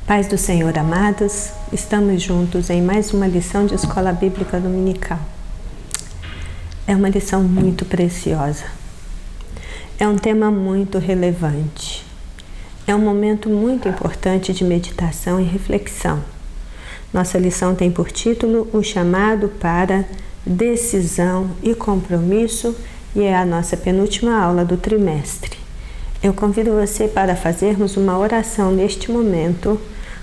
Paz do Senhor, amados, estamos juntos em mais uma lição de Escola Bíblica Dominical. É uma lição muito preciosa. É um tema muito relevante. É um momento muito importante de meditação e reflexão. Nossa lição tem por título o chamado para decisão e compromisso e é a nossa penúltima aula do trimestre. Eu convido você para fazermos uma oração neste momento,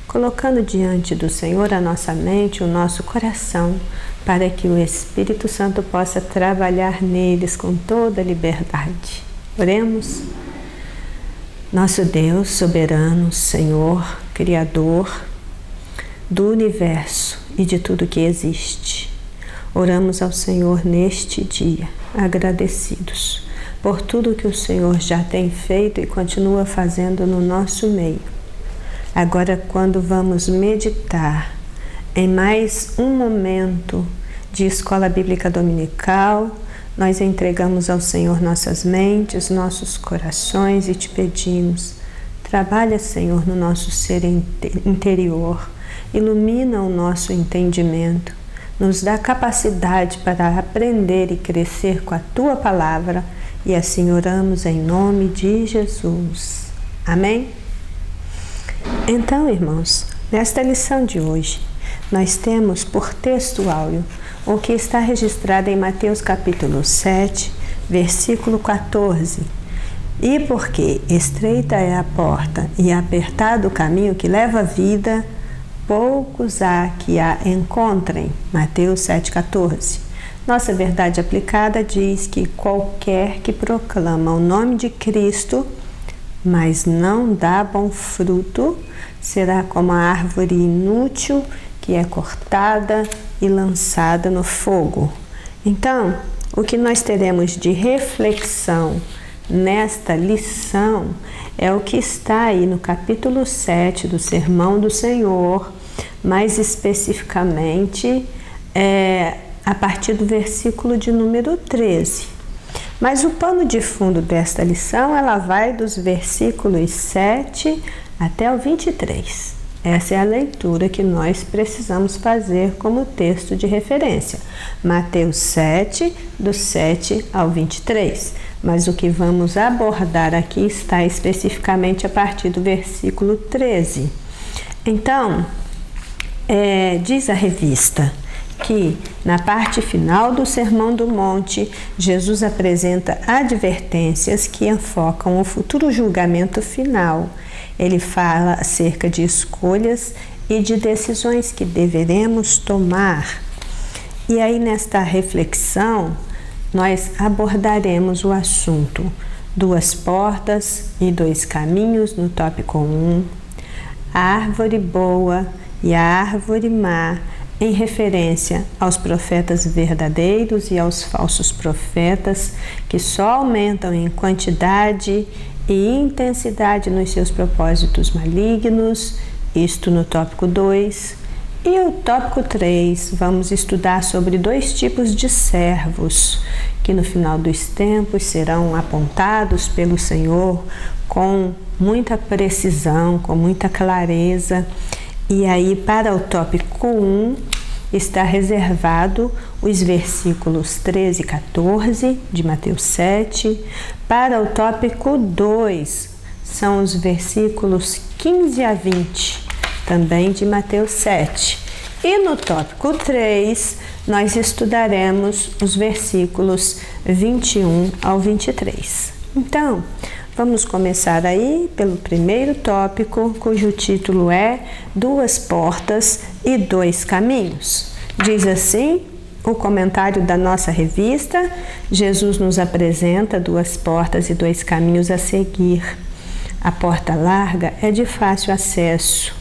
colocando diante do Senhor a nossa mente, o nosso coração, para que o Espírito Santo possa trabalhar neles com toda liberdade. Oremos. Nosso Deus soberano, Senhor, Criador do universo e de tudo que existe, oramos ao Senhor neste dia, agradecidos por tudo que o Senhor já tem feito e continua fazendo no nosso meio. Agora, quando vamos meditar em mais um momento de Escola Bíblica Dominical, nós entregamos ao Senhor nossas mentes, nossos corações e te pedimos, trabalha, Senhor, no nosso ser interior, ilumina o nosso entendimento, nos dá capacidade para aprender e crescer com a Tua Palavra e assim oramos em nome de Jesus. Amém? Então, irmãos, nesta lição de hoje, nós temos por texto áureo o que está registrado em Mateus capítulo 7, versículo 14. E porque estreita é a porta e apertado o caminho que leva à vida, poucos há que a encontrem. Mateus 7,14. Nossa verdade aplicada diz que qualquer que proclama o nome de Cristo, mas não dá bom fruto, será como a árvore inútil que é cortada e lançada no fogo. Então, o que nós teremos de reflexão nesta lição é o que está aí no capítulo 7 do Sermão do Senhor, mais especificamente a partir do versículo de número 13. Mas o pano de fundo desta lição, ela vai dos versículos 7 até o 23. Essa é a leitura que nós precisamos fazer como texto de referência. Mateus 7, do 7 ao 23. Mas o que vamos abordar aqui está especificamente a partir do versículo 13. Então, diz a revista que na parte final do Sermão do Monte, Jesus apresenta advertências que enfocam o futuro julgamento final. Ele fala acerca de escolhas e de decisões que deveremos tomar. E aí, nesta reflexão, nós abordaremos o assunto 2 portas e 2 caminhos no tópico 1, a árvore boa e a árvore má, em referência aos profetas verdadeiros e aos falsos profetas, que só aumentam em quantidade e intensidade nos seus propósitos malignos, isto no tópico 2. E o tópico 3, vamos estudar sobre 2 tipos de servos, que no final dos tempos serão apontados pelo Senhor com muita precisão, com muita clareza. E aí, para o tópico 1, está reservado os versículos 13 e 14 de Mateus 7. Para o tópico 2, são os versículos 15 a 20, também de Mateus 7. E no tópico 3, nós estudaremos os versículos 21 ao 23. Então, vamos começar aí pelo primeiro tópico, cujo título é 2 portas e 2 caminhos. Diz assim o comentário da nossa revista: Jesus nos apresenta 2 portas e 2 caminhos a seguir. A porta larga é de fácil acesso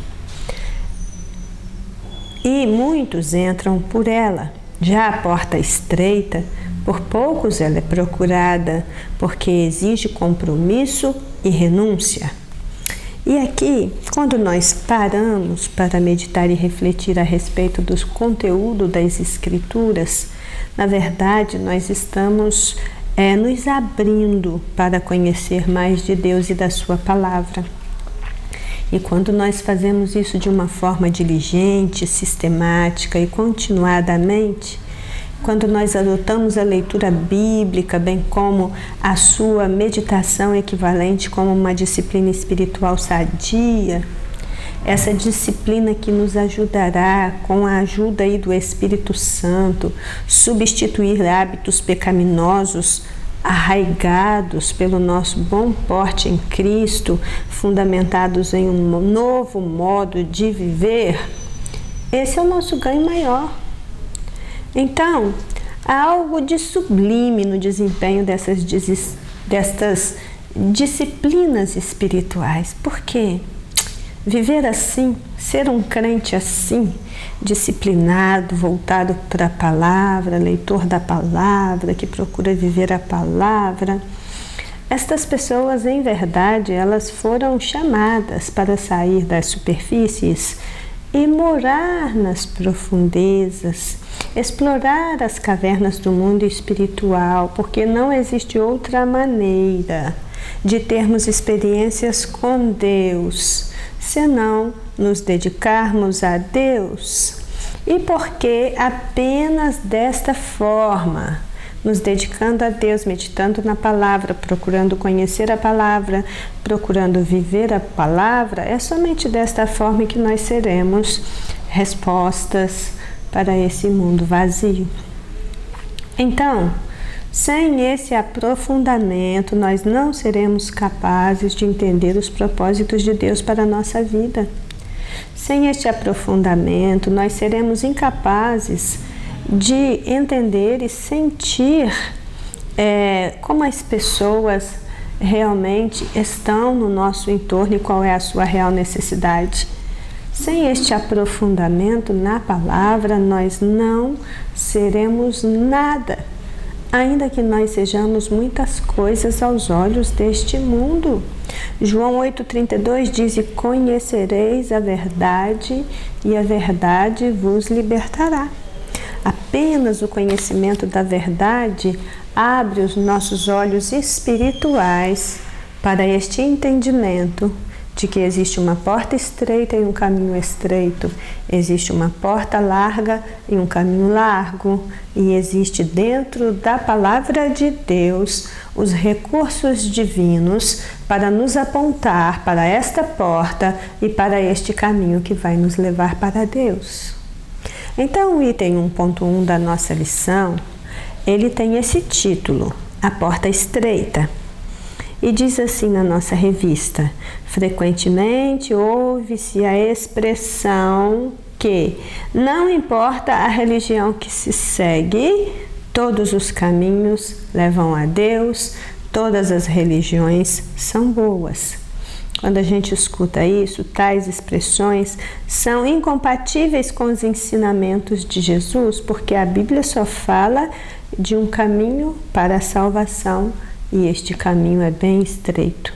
e muitos entram por ela. Já a porta estreita, por poucos ela é procurada, porque exige compromisso e renúncia. E aqui, quando nós paramos para meditar e refletir a respeito do conteúdo das Escrituras, na verdade, nós estamos nos abrindo para conhecer mais de Deus e da Sua Palavra. E quando nós fazemos isso de uma forma diligente, sistemática e continuadamente, quando nós adotamos a leitura bíblica, bem como a sua meditação equivalente como uma disciplina espiritual sadia, essa disciplina que nos ajudará, com a ajuda aí do Espírito Santo, substituir hábitos pecaminosos arraigados pelo nosso bom porte em Cristo, fundamentados em um novo modo de viver, esse é o nosso ganho maior. Então, há algo de sublime no desempenho destas disciplinas espirituais. Por quê? Viver assim, ser um crente assim, disciplinado, voltado para a palavra, leitor da palavra, que procura viver a palavra, estas pessoas, em verdade, elas foram chamadas para sair das superfícies e morar nas profundezas, explorar as cavernas do mundo espiritual, porque não existe outra maneira de termos experiências com Deus, senão nos dedicarmos a Deus. E porque apenas desta forma, nos dedicando a Deus, meditando na palavra, procurando conhecer a palavra, procurando viver a palavra, é somente desta forma que nós seremos respostas para esse mundo vazio. Então, sem esse aprofundamento, nós não seremos capazes de entender os propósitos de Deus para a nossa vida. Sem este aprofundamento, nós seremos incapazes de entender e sentir como as pessoas realmente estão no nosso entorno e qual é a sua real necessidade. Sem este aprofundamento na palavra, nós não seremos nada, ainda que nós sejamos muitas coisas aos olhos deste mundo. João 8,32 diz: e conhecereis a verdade, e a verdade vos libertará. Apenas o conhecimento da verdade abre os nossos olhos espirituais para este entendimento de que existe uma porta estreita e um caminho estreito, existe uma porta larga e um caminho largo, e existe dentro da palavra de Deus os recursos divinos para nos apontar para esta porta e para este caminho que vai nos levar para Deus. Então, o item 1.1 da nossa lição, ele tem esse título, A Porta Estreita. E diz assim na nossa revista: frequentemente ouve-se a expressão que não importa a religião que se segue, todos os caminhos levam a Deus, todas as religiões são boas. Quando a gente escuta isso, tais expressões são incompatíveis com os ensinamentos de Jesus, porque a Bíblia só fala de um caminho para a salvação, e este caminho é bem estreito.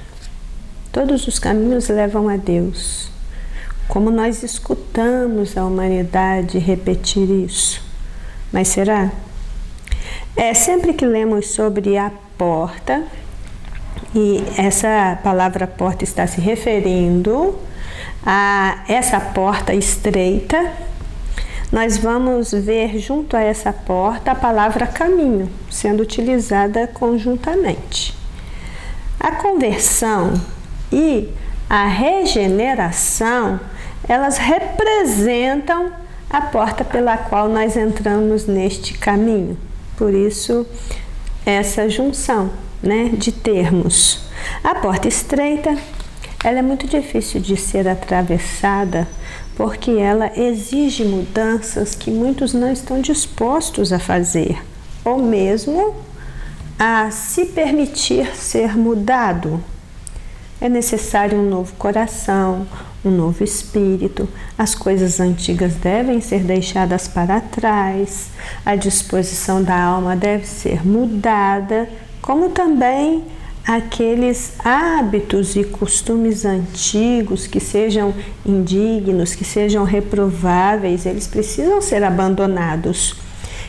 Todos os caminhos levam a Deus. Como nós escutamos a humanidade repetir isso? Mas será? Sempre que lemos sobre a porta, e essa palavra porta está se referindo a essa porta estreita, nós vamos ver junto a essa porta a palavra caminho sendo utilizada conjuntamente. A conversão e a regeneração, elas representam a porta pela qual nós entramos neste caminho. Por isso, essa junção, de termos. A porta estreita, ela é muito difícil de ser atravessada, porque ela exige mudanças que muitos não estão dispostos a fazer, ou mesmo a se permitir ser mudado. É necessário um novo coração, um novo espírito, as coisas antigas devem ser deixadas para trás, a disposição da alma deve ser mudada, como também aqueles hábitos e costumes antigos que sejam indignos, que sejam reprováveis, eles precisam ser abandonados.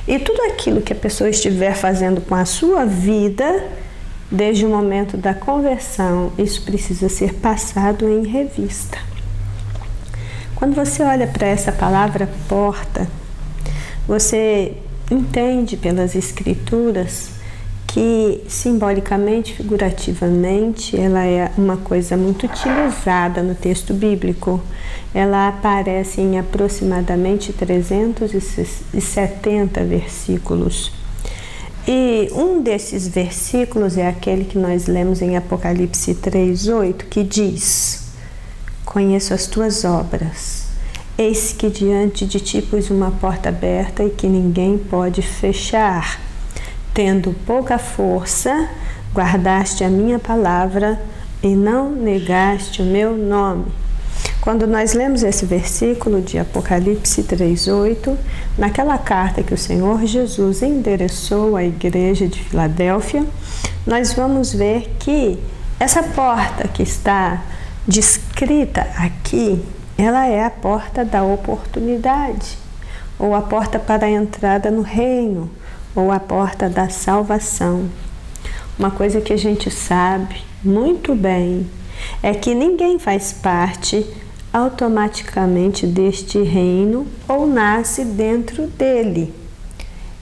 E tudo aquilo que a pessoa estiver fazendo com a sua vida, desde o momento da conversão, isso precisa ser passado em revista. Quando você olha para essa palavra porta, você entende pelas Escrituras que simbolicamente, figurativamente, ela é uma coisa muito utilizada no texto bíblico. Ela aparece em aproximadamente 370 versículos. E um desses versículos é aquele que nós lemos em Apocalipse 3:8, que diz: conheço as tuas obras, eis que diante de ti pus uma porta aberta e que ninguém pode fechar. Tendo pouca força, guardaste a minha palavra e não negaste o meu nome. Quando nós lemos esse versículo de Apocalipse 3:8, naquela carta que o Senhor Jesus endereçou à igreja de Filadélfia, nós vamos ver que essa porta que está descrita aqui, ela é a porta da oportunidade, ou a porta para a entrada no reino, ou a porta da salvação. Uma coisa que a gente sabe muito bem é que ninguém faz parte automaticamente deste reino ou nasce dentro dele.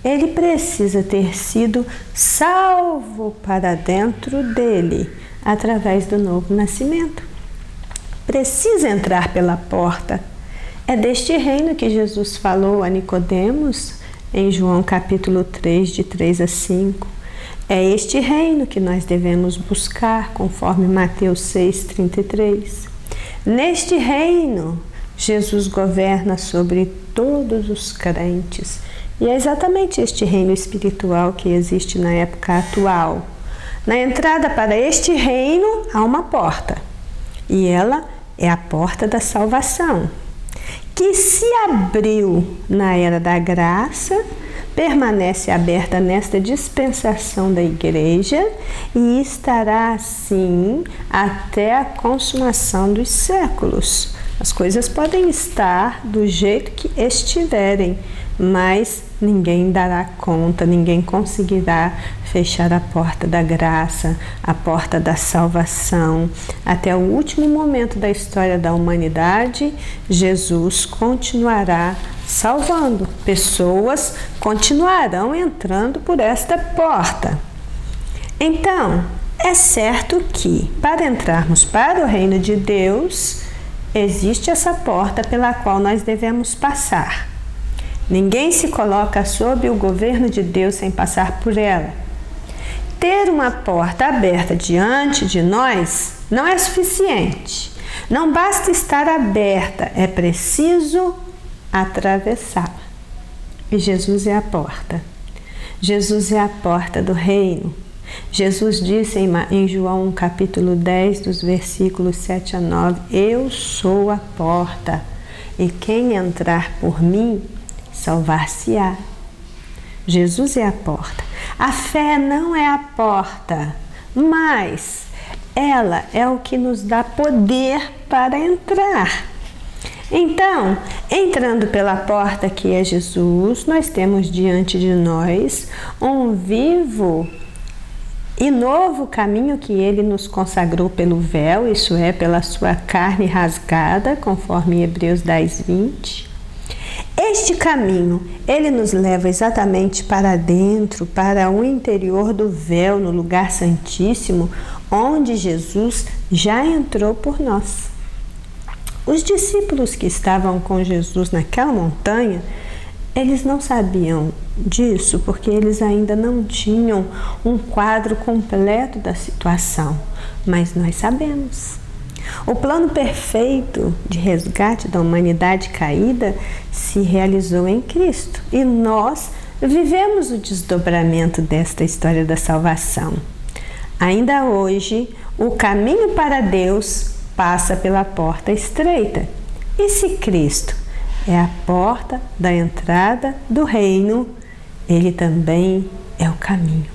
Ele precisa ter sido salvo para dentro dele através do novo nascimento. Precisa entrar pela porta. É deste reino que Jesus falou a Nicodemos em João capítulo 3, de 3-5. É este reino que nós devemos buscar, conforme Mateus 6:33. Neste reino, Jesus governa sobre todos os crentes. E é exatamente este reino espiritual que existe na época atual. Na entrada para este reino há uma porta. E ela é a porta da salvação, que se abriu na era da graça, permanece aberta nesta dispensação da igreja e estará assim até a consumação dos séculos. As coisas podem estar do jeito que estiverem, mas ninguém dará conta, ninguém conseguirá fechar a porta da graça, a porta da salvação. Até o último momento da história da humanidade, Jesus continuará salvando. Pessoas continuarão entrando por esta porta. Então, é certo que, para entrarmos para o reino de Deus, existe essa porta pela qual nós devemos passar. Ninguém se coloca sob o governo de Deus sem passar por ela. Ter uma porta aberta diante de nós não é suficiente. Não basta estar aberta, é preciso atravessá-la. E Jesus é a porta. Jesus é a porta do reino. Jesus disse em João capítulo 10, dos versículos 7-9, eu sou a porta, e quem entrar por mim, salvar-se-á. Jesus é a porta. A fé não é a porta, mas ela é o que nos dá poder para entrar. Então, entrando pela porta que é Jesus, nós temos diante de nós um vivo e novo caminho que ele nos consagrou pelo véu, isso é, pela sua carne rasgada, conforme Hebreus 10:20. Este caminho, ele nos leva exatamente para dentro, para o interior do véu, no lugar santíssimo, onde Jesus já entrou por nós. Os discípulos que estavam com Jesus naquela montanha, eles não sabiam disso porque eles ainda não tinham um quadro completo da situação, mas nós sabemos. O plano perfeito de resgate da humanidade caída se realizou em Cristo e nós vivemos o desdobramento desta história da salvação. Ainda hoje, o caminho para Deus passa pela porta estreita. E se Cristo é a porta da entrada do reino, ele também é o caminho.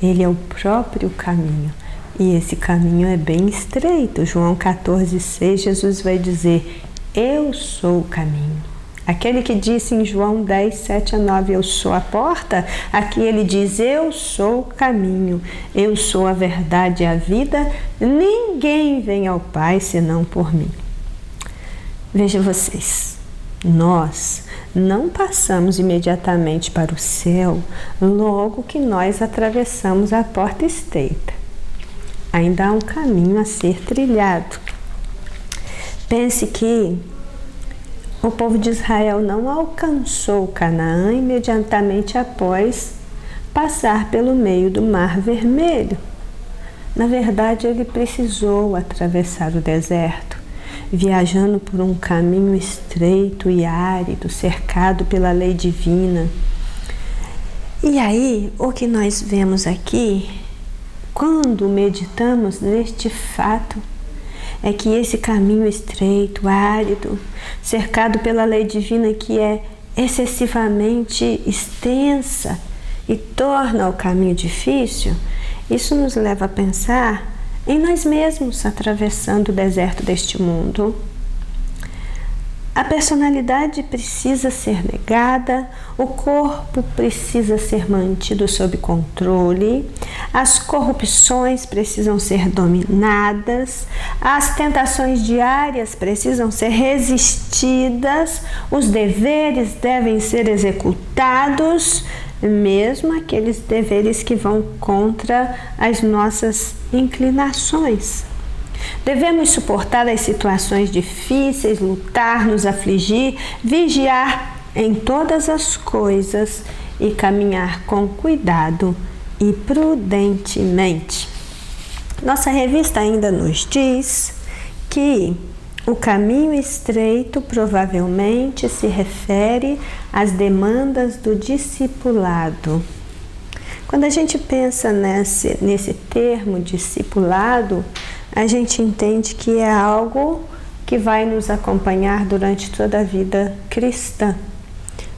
Ele é o próprio caminho. E esse caminho é bem estreito. João 14:6, Jesus vai dizer, eu sou o caminho. Aquele que disse em João 10:7-9, eu sou a porta, aqui ele diz, eu sou o caminho, eu sou a verdade e a vida, ninguém vem ao Pai senão por mim. Veja vocês, nós não passamos imediatamente para o céu logo que nós atravessamos a porta estreita. Ainda há um caminho a ser trilhado. Pense que o povo de Israel não alcançou Canaã imediatamente após passar pelo meio do Mar Vermelho. Na verdade, ele precisou atravessar o deserto, viajando por um caminho estreito e árido, cercado pela lei divina. E aí, o que nós vemos aqui, quando meditamos neste fato, é que esse caminho estreito, árido, cercado pela lei divina que é excessivamente extensa e torna o caminho difícil, isso nos leva a pensar em nós mesmos atravessando o deserto deste mundo. A personalidade precisa ser negada, o corpo precisa ser mantido sob controle, as corrupções precisam ser dominadas, as tentações diárias precisam ser resistidas, os deveres devem ser executados, mesmo aqueles deveres que vão contra as nossas inclinações. Devemos suportar as situações difíceis, lutar, nos afligir, vigiar em todas as coisas e caminhar com cuidado e prudentemente. Nossa revista ainda nos diz que o caminho estreito provavelmente se refere às demandas do discipulado. Quando a gente pensa nesse termo discipulado, a gente entende que é algo que vai nos acompanhar durante toda a vida cristã.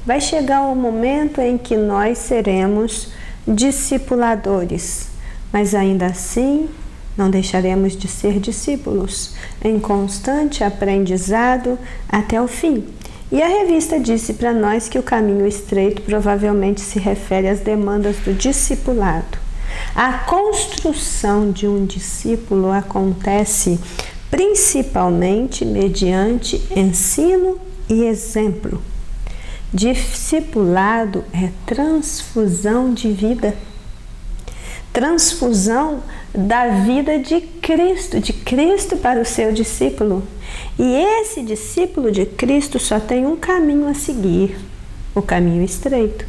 Vai chegar um momento em que nós seremos discipuladores, mas ainda assim não deixaremos de ser discípulos, em constante aprendizado até o fim. E a revista disse para nós que o caminho estreito provavelmente se refere às demandas do discipulado. A construção de um discípulo acontece principalmente mediante ensino e exemplo. Discipulado é transfusão de vida. Transfusão da vida de Cristo para o seu discípulo. E esse discípulo de Cristo só tem um caminho a seguir, o caminho estreito.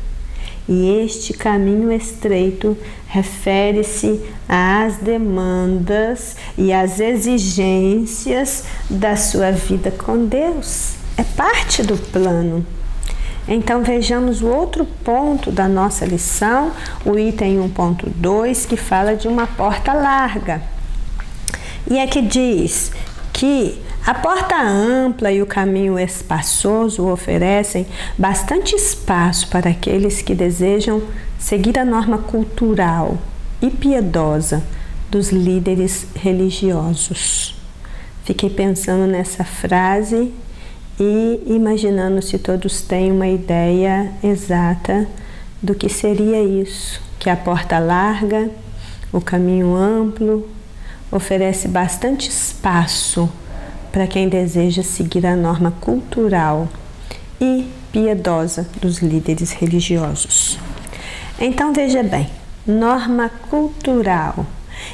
E este caminho estreito refere-se às demandas e às exigências da sua vida com Deus. É parte do plano. Então vejamos o outro ponto da nossa lição, o item 1.2, que fala de uma porta larga. E é que diz que a porta ampla e o caminho espaçoso oferecem bastante espaço para aqueles que desejam seguir a norma cultural e piedosa dos líderes religiosos. Fiquei pensando nessa frase e imaginando se todos têm uma ideia exata do que seria isso, que a porta larga, o caminho amplo, oferece bastante espaço para quem deseja seguir a norma cultural e piedosa dos líderes religiosos. Então veja bem, norma cultural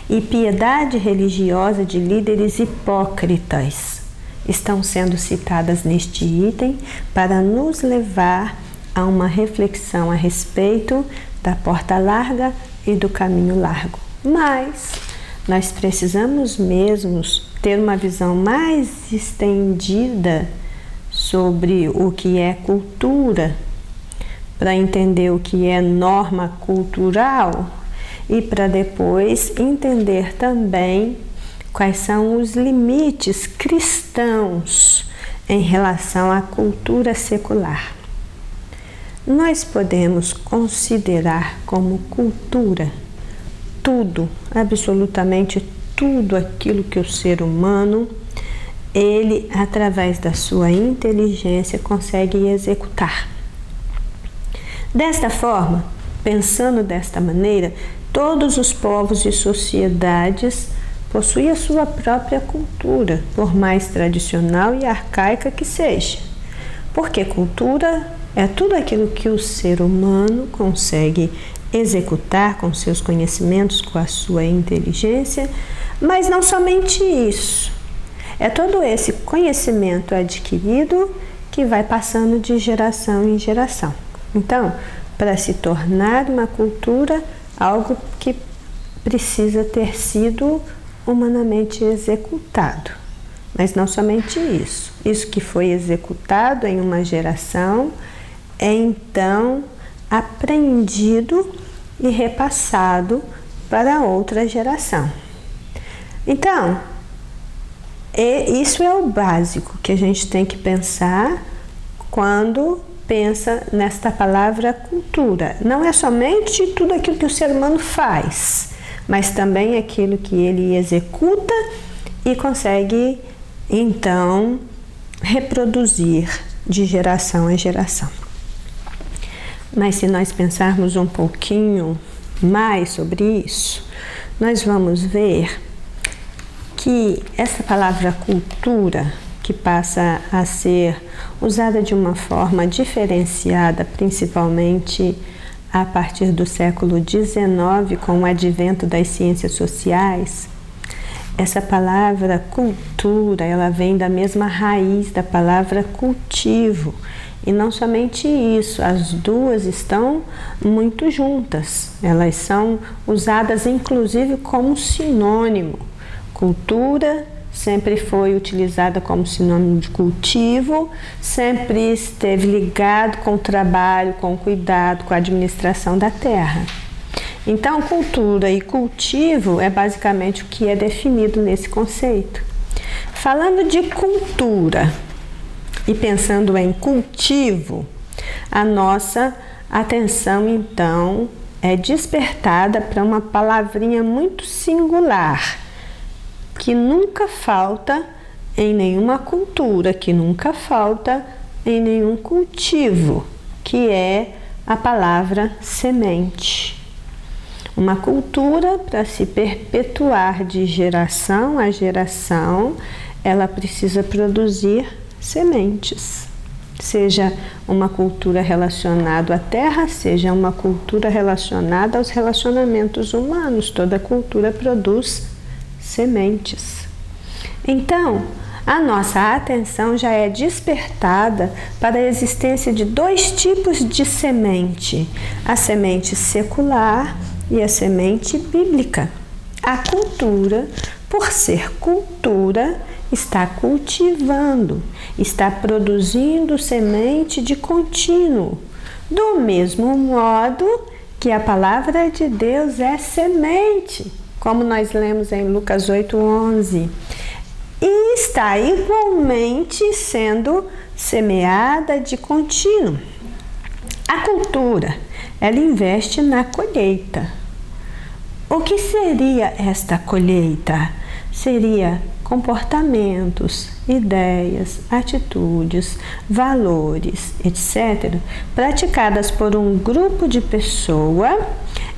e piedade religiosa de líderes hipócritas estão sendo citadas neste item para nos levar a uma reflexão a respeito da porta larga e do caminho largo. Mas nós precisamos mesmo ter uma visão mais estendida sobre o que é cultura, para entender o que é norma cultural e para depois entender também quais são os limites cristãos em relação à cultura secular. Nós podemos considerar como cultura tudo, absolutamente tudo aquilo que o ser humano, ele, através da sua inteligência, consegue executar. Desta forma, pensando desta maneira, todos os povos e sociedades possui a sua própria cultura, por mais tradicional e arcaica que seja. Porque cultura é tudo aquilo que o ser humano consegue executar com seus conhecimentos, com a sua inteligência, mas não somente isso. É todo esse conhecimento adquirido que vai passando de geração em geração. Então, para se tornar uma cultura, algo que precisa ter sido humanamente executado. Mas não somente isso. Isso que foi executado em uma geração é então aprendido e repassado para outra geração. Então, isso é o básico que a gente tem que pensar quando pensa nesta palavra cultura. Não é somente tudo aquilo que o ser humano faz, mas também aquilo que ele executa e consegue, então, reproduzir de geração em geração. Mas se nós pensarmos um pouquinho mais sobre isso, nós vamos ver que essa palavra cultura, que passa a ser usada de uma forma diferenciada, principalmente a partir do século XIX, com o advento das ciências sociais, essa palavra cultura, ela vem da mesma raiz da palavra cultivo. E não somente isso, as duas estão muito juntas. Elas são usadas inclusive como sinônimo. Cultura sempre foi utilizada como sinônimo de cultivo, sempre esteve ligado com o trabalho, com o cuidado, com a administração da terra. Então, cultura e cultivo é basicamente o que é definido nesse conceito. Falando de cultura e pensando em cultivo, a nossa atenção então é despertada para uma palavrinha muito singular, que nunca falta em nenhuma cultura, que nunca falta em nenhum cultivo, que é a palavra semente. Uma cultura, para se perpetuar de geração a geração, ela precisa produzir sementes. Seja uma cultura relacionada à terra, seja uma cultura relacionada aos relacionamentos humanos, toda cultura produz sementes. Então, a nossa atenção já é despertada para a existência de dois tipos de semente: a semente secular e a semente bíblica. A cultura, por ser cultura, está cultivando, está produzindo semente de contínuo, do mesmo modo que a palavra de Deus é semente, como nós lemos em Lucas 8:11, e está igualmente sendo semeada de contínuo. A cultura, ela investe na colheita. O que seria esta colheita? Seria comportamentos, ideias, atitudes, valores, etc., praticadas por um grupo de pessoas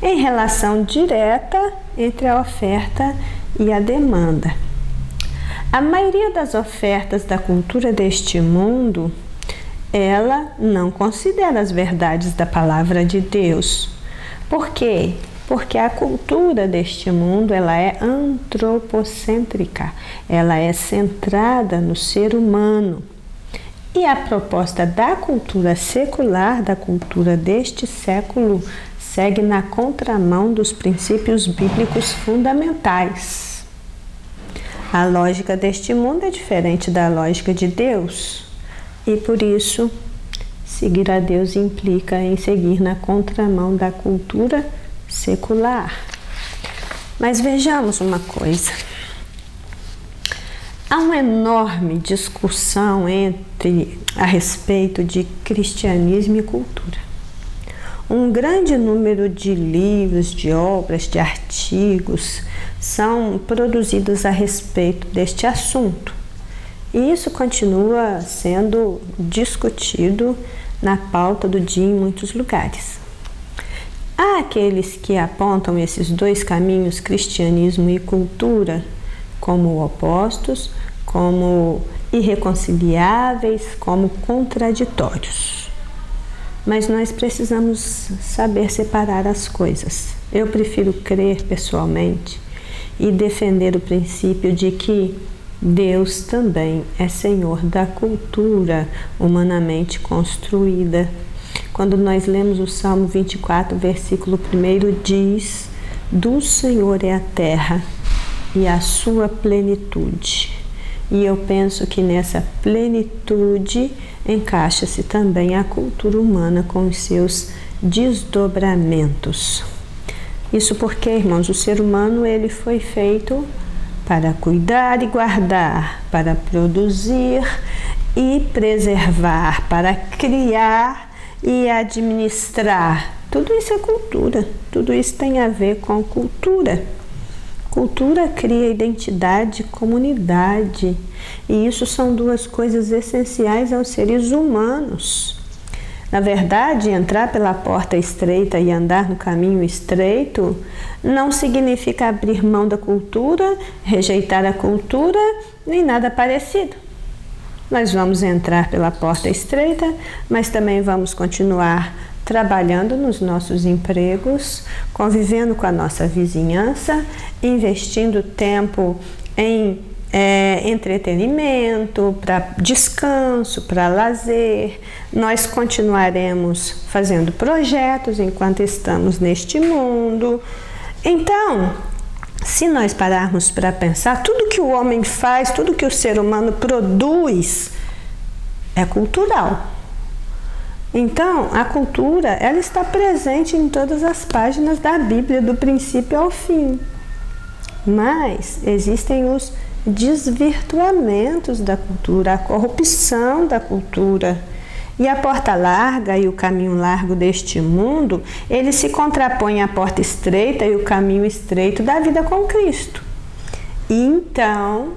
em relação direta entre a oferta e a demanda. A maioria das ofertas da cultura deste mundo, ela não considera as verdades da palavra de Deus. Por quê? Porque a cultura deste mundo, ela é antropocêntrica, ela é centrada no ser humano. E a proposta da cultura secular, da cultura deste século, segue na contramão dos princípios bíblicos fundamentais. A lógica deste mundo é diferente da lógica de Deus, e por isso, seguir a Deus implica em seguir na contramão da cultura secular. Mas vejamos uma coisa. Há uma enorme discussão a respeito de cristianismo e cultura. Um grande número de livros, de obras, de artigos são produzidos a respeito deste assunto. E isso continua sendo discutido na pauta do dia em muitos lugares. Há aqueles que apontam esses dois caminhos, cristianismo e cultura, como opostos, como irreconciliáveis, como contraditórios. Mas nós precisamos saber separar as coisas. Eu prefiro crer pessoalmente e defender o princípio de que Deus também é Senhor da cultura humanamente construída. Quando nós lemos o Salmo 24, versículo 1, diz: do Senhor é a terra e a sua plenitude. E eu penso que nessa plenitude encaixa-se também a cultura humana com os seus desdobramentos. Isso porque, irmãos, o ser humano ele foi feito para cuidar e guardar, para produzir e preservar, para criar e administrar. Tudo isso é cultura, tudo isso tem a ver com cultura. Cultura cria identidade, comunidade, e isso são duas coisas essenciais aos seres humanos. Na verdade, entrar pela porta estreita e andar no caminho estreito não significa abrir mão da cultura, rejeitar a cultura, nem nada parecido. Nós vamos entrar pela porta estreita, mas também vamos continuar trabalhando nos nossos empregos, convivendo com a nossa vizinhança, investindo tempo em entretenimento, para descanso, para lazer. Nós continuaremos fazendo projetos enquanto estamos neste mundo. Então, se nós pararmos para pensar, tudo que o homem faz, tudo que o ser humano produz é cultural. Então, a cultura, ela está presente em todas as páginas da Bíblia, do princípio ao fim. Mas existem os desvirtuamentos da cultura, a corrupção da cultura. E a porta larga e o caminho largo deste mundo, ele se contrapõe à porta estreita e o caminho estreito da vida com Cristo. E então,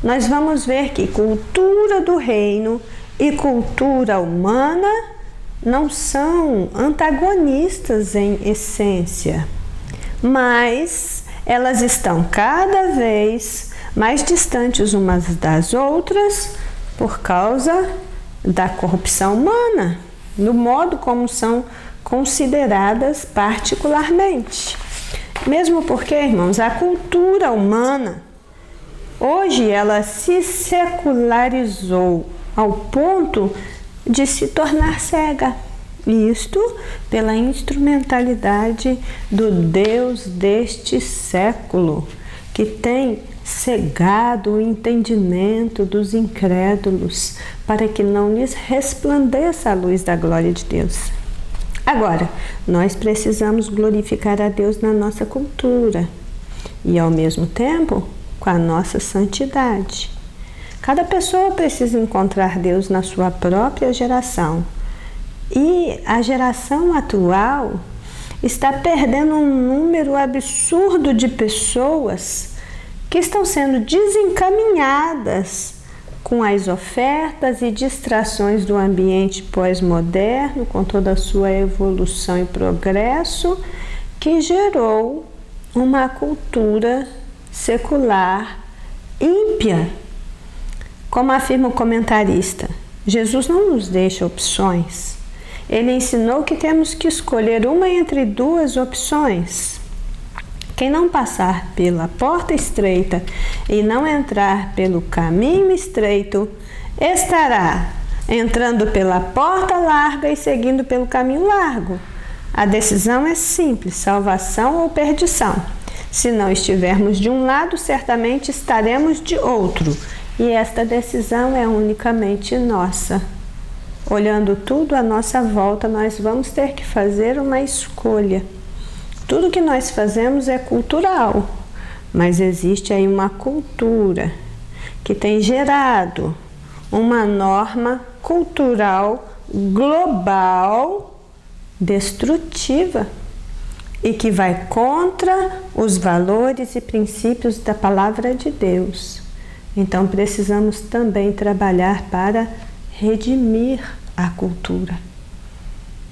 nós vamos ver que cultura do reino e cultura humana não são antagonistas em essência, mas elas estão cada vez mais distantes umas das outras por causa da corrupção humana, no modo como são consideradas particularmente. Mesmo porque, irmãos, a cultura humana, hoje ela se secularizou ao ponto de se tornar cega. Isto pela instrumentalidade do Deus deste século, que tem cegado o entendimento dos incrédulos, para que não lhes resplandeça a luz da glória de Deus. Agora, nós precisamos glorificar a Deus na nossa cultura e, ao mesmo tempo, com a nossa santidade. Cada pessoa precisa encontrar Deus na sua própria geração. E a geração atual está perdendo um número absurdo de pessoas que estão sendo desencaminhadas com as ofertas e distrações do ambiente pós-moderno, com toda a sua evolução e progresso, que gerou uma cultura secular ímpia. Como afirma o comentarista, Jesus não nos deixa opções. Ele ensinou que temos que escolher uma entre duas opções. Quem não passar pela porta estreita e não entrar pelo caminho estreito, estará entrando pela porta larga e seguindo pelo caminho largo. A decisão é simples, salvação ou perdição. Se não estivermos de um lado, certamente estaremos de outro. E esta decisão é unicamente nossa. Olhando tudo à nossa volta, nós vamos ter que fazer uma escolha. Tudo que nós fazemos é cultural, mas existe aí uma cultura que tem gerado uma norma cultural global destrutiva e que vai contra os valores e princípios da palavra de Deus. Então precisamos também trabalhar para redimir a cultura,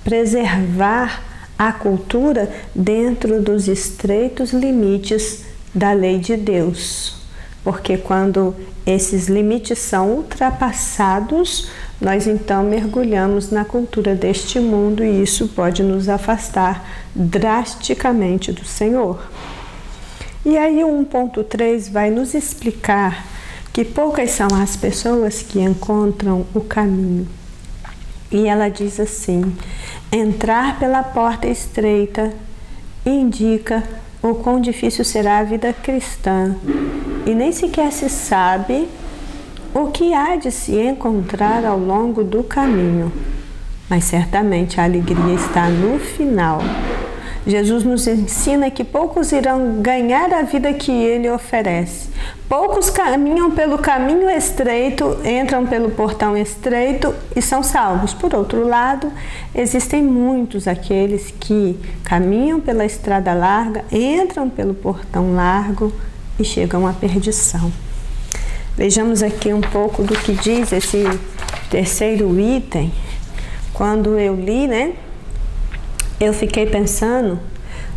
preservar a cultura dentro dos estreitos limites da lei de Deus. porque quando esses limites são ultrapassados, nós então mergulhamos na cultura deste mundo e isso pode nos afastar drasticamente do Senhor. E aí o 1.3 vai nos explicar que poucas são as pessoas que encontram o caminho. E ela diz assim: entrar pela porta estreita indica o quão difícil será a vida cristã e nem sequer se sabe o que há de se encontrar ao longo do caminho. Mas certamente a alegria está no final. Jesus nos ensina que poucos irão ganhar a vida que Ele oferece. Poucos caminham pelo caminho estreito, entram pelo portão estreito e são salvos. Por outro lado, existem muitos aqueles que caminham pela estrada larga, entram pelo portão largo e chegam à perdição. Vejamos aqui um pouco do que diz esse terceiro item. Quando eu li, eu fiquei pensando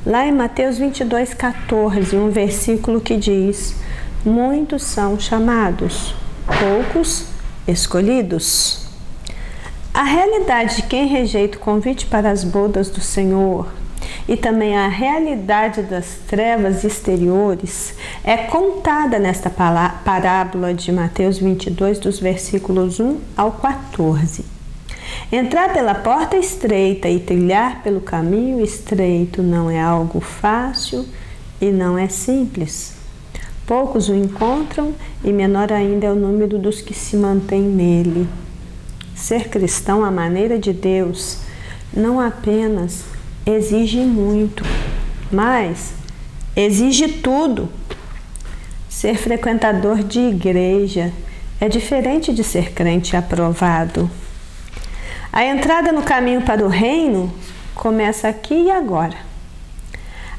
lá em Mateus 22:14, um versículo que diz: muitos são chamados, poucos escolhidos. A realidade de quem rejeita o convite para as bodas do Senhor e também a realidade das trevas exteriores é contada nesta parábola de Mateus 22, dos versículos 1 ao 14. Entrar pela porta estreita e trilhar pelo caminho estreito não é algo fácil e não é simples. Poucos o encontram e menor ainda é o número dos que se mantêm nele. Ser cristão à maneira de Deus não apenas exige muito, mas exige tudo. Ser frequentador de igreja é diferente de ser crente aprovado. A entrada no caminho para o reino começa aqui e agora.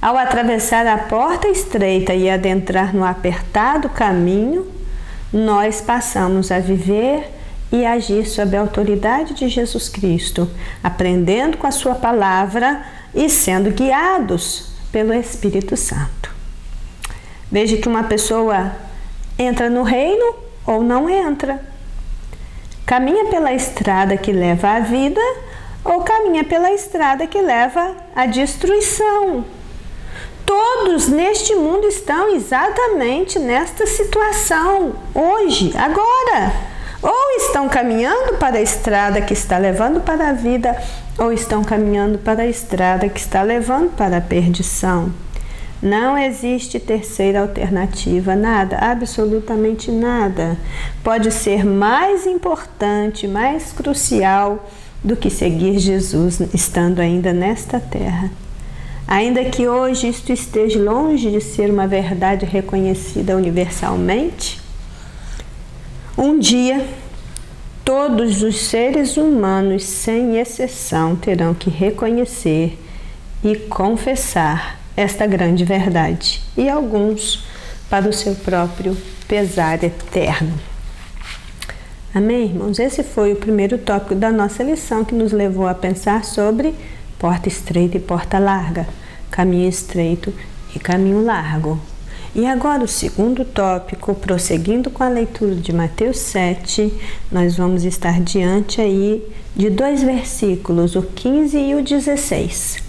Ao atravessar a porta estreita e adentrar no apertado caminho, nós passamos a viver e agir sob a autoridade de Jesus Cristo, aprendendo com a sua palavra e sendo guiados pelo Espírito Santo. Veja que uma pessoa entra no reino ou não entra. Caminha pela estrada que leva à vida ou caminha pela estrada que leva à destruição. Todos neste mundo estão exatamente nesta situação, hoje, agora. Ou estão caminhando para a estrada que está levando para a vida, ou estão caminhando para a estrada que está levando para a perdição. Não existe terceira alternativa, nada, absolutamente nada. Pode ser mais importante, mais crucial do que seguir Jesus estando ainda nesta terra. Ainda que hoje isto esteja longe de ser uma verdade reconhecida universalmente, um dia todos os seres humanos, sem exceção, terão que reconhecer e confessar esta grande verdade, e alguns para o seu próprio pesar eterno. Amém, irmãos? Esse foi o primeiro tópico da nossa lição, que nos levou a pensar sobre porta estreita e porta larga, caminho estreito e caminho largo. E agora o segundo tópico, prosseguindo com a leitura de Mateus 7, nós vamos estar diante aí de dois versículos, o 15 e o 16.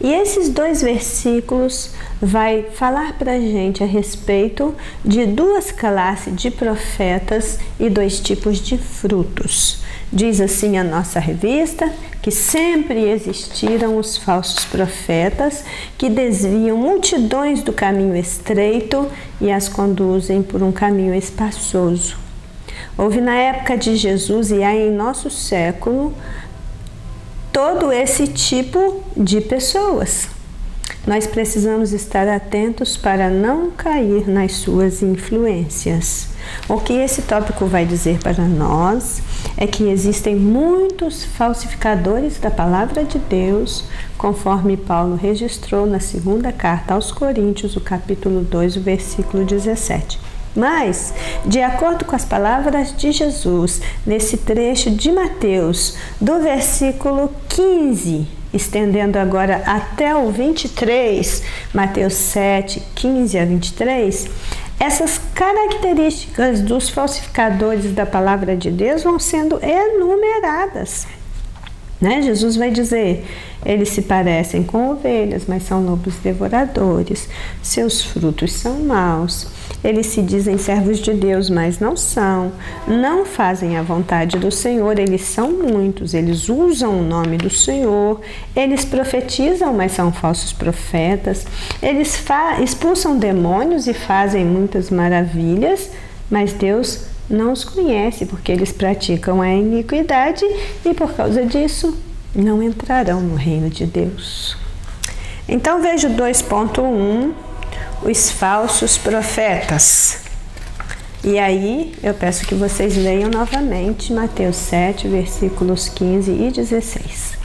E esses dois versículos vai falar para a gente a respeito de duas classes de profetas e dois tipos de frutos. Diz assim a nossa revista que sempre existiram os falsos profetas que desviam multidões do caminho estreito e as conduzem por um caminho espaçoso. Houve na época de Jesus e há em nosso século todo esse tipo de pessoas. Nós precisamos estar atentos para não cair nas suas influências. O que esse tópico vai dizer para nós é que existem muitos falsificadores da palavra de Deus, conforme Paulo registrou na segunda carta aos Coríntios, o capítulo 2, o versículo 17. Mas, de acordo com as palavras de Jesus, nesse trecho de Mateus, do versículo 15, estendendo agora até o 23, Mateus 7, 15 a 23, essas características dos falsificadores da palavra de Deus vão sendo enumeradas. Jesus vai dizer: eles se parecem com ovelhas, mas são lobos devoradores. Seus frutos são maus. Eles se dizem servos de Deus, mas não são. Não fazem a vontade do Senhor. Eles são muitos. Eles usam o nome do Senhor. Eles profetizam, mas são falsos profetas. Eles expulsam demônios e fazem muitas maravilhas, mas Deus não os conhece, porque eles praticam a iniquidade e por causa disso não entrarão no reino de Deus. Então veja o 2.1, os falsos profetas. E aí eu peço que vocês leiam novamente Mateus 7, versículos 15 e 16.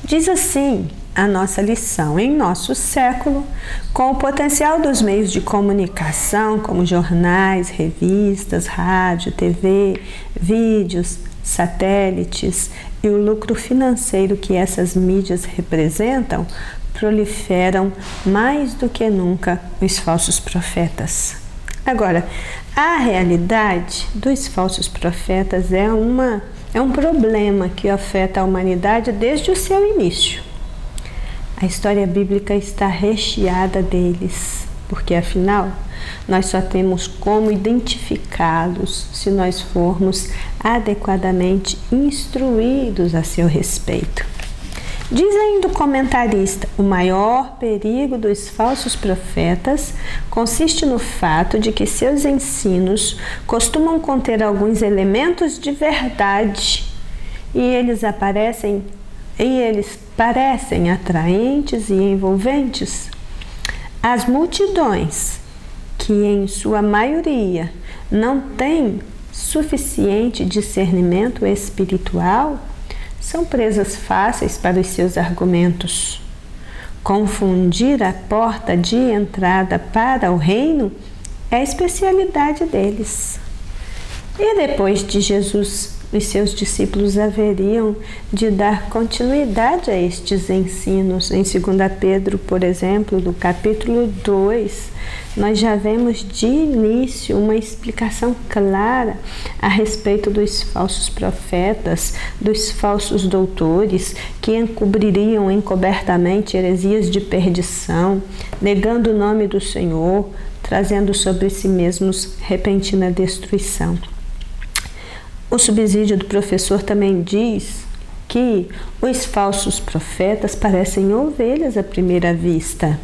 Diz assim a nossa lição: em nosso século, com o potencial dos meios de comunicação, como jornais, revistas, rádio, TV, vídeos, satélites e o lucro financeiro que essas mídias representam, proliferam mais do que nunca os falsos profetas. Agora, a realidade dos falsos profetas é um problema que afeta a humanidade desde o seu início. A história bíblica está recheada deles, porque afinal nós só temos como identificá-los se nós formos adequadamente instruídos a seu respeito. Diz ainda o comentarista: o maior perigo dos falsos profetas consiste no fato de que seus ensinos costumam conter alguns elementos de verdade e eles parecem atraentes e envolventes. As multidões, que em sua maioria não têm suficiente discernimento espiritual, são presas fáceis para os seus argumentos. Confundir a porta de entrada para o reino é a especialidade deles. E depois de Jesus, os seus discípulos haveriam de dar continuidade a estes ensinos. Em 2 Pedro, por exemplo, do capítulo 2, nós já vemos de início uma explicação clara a respeito dos falsos profetas, dos falsos doutores que encobririam encobertamente heresias de perdição, negando o nome do Senhor, trazendo sobre si mesmos repentina destruição. O subsídio do professor também diz que os falsos profetas parecem ovelhas à primeira vista.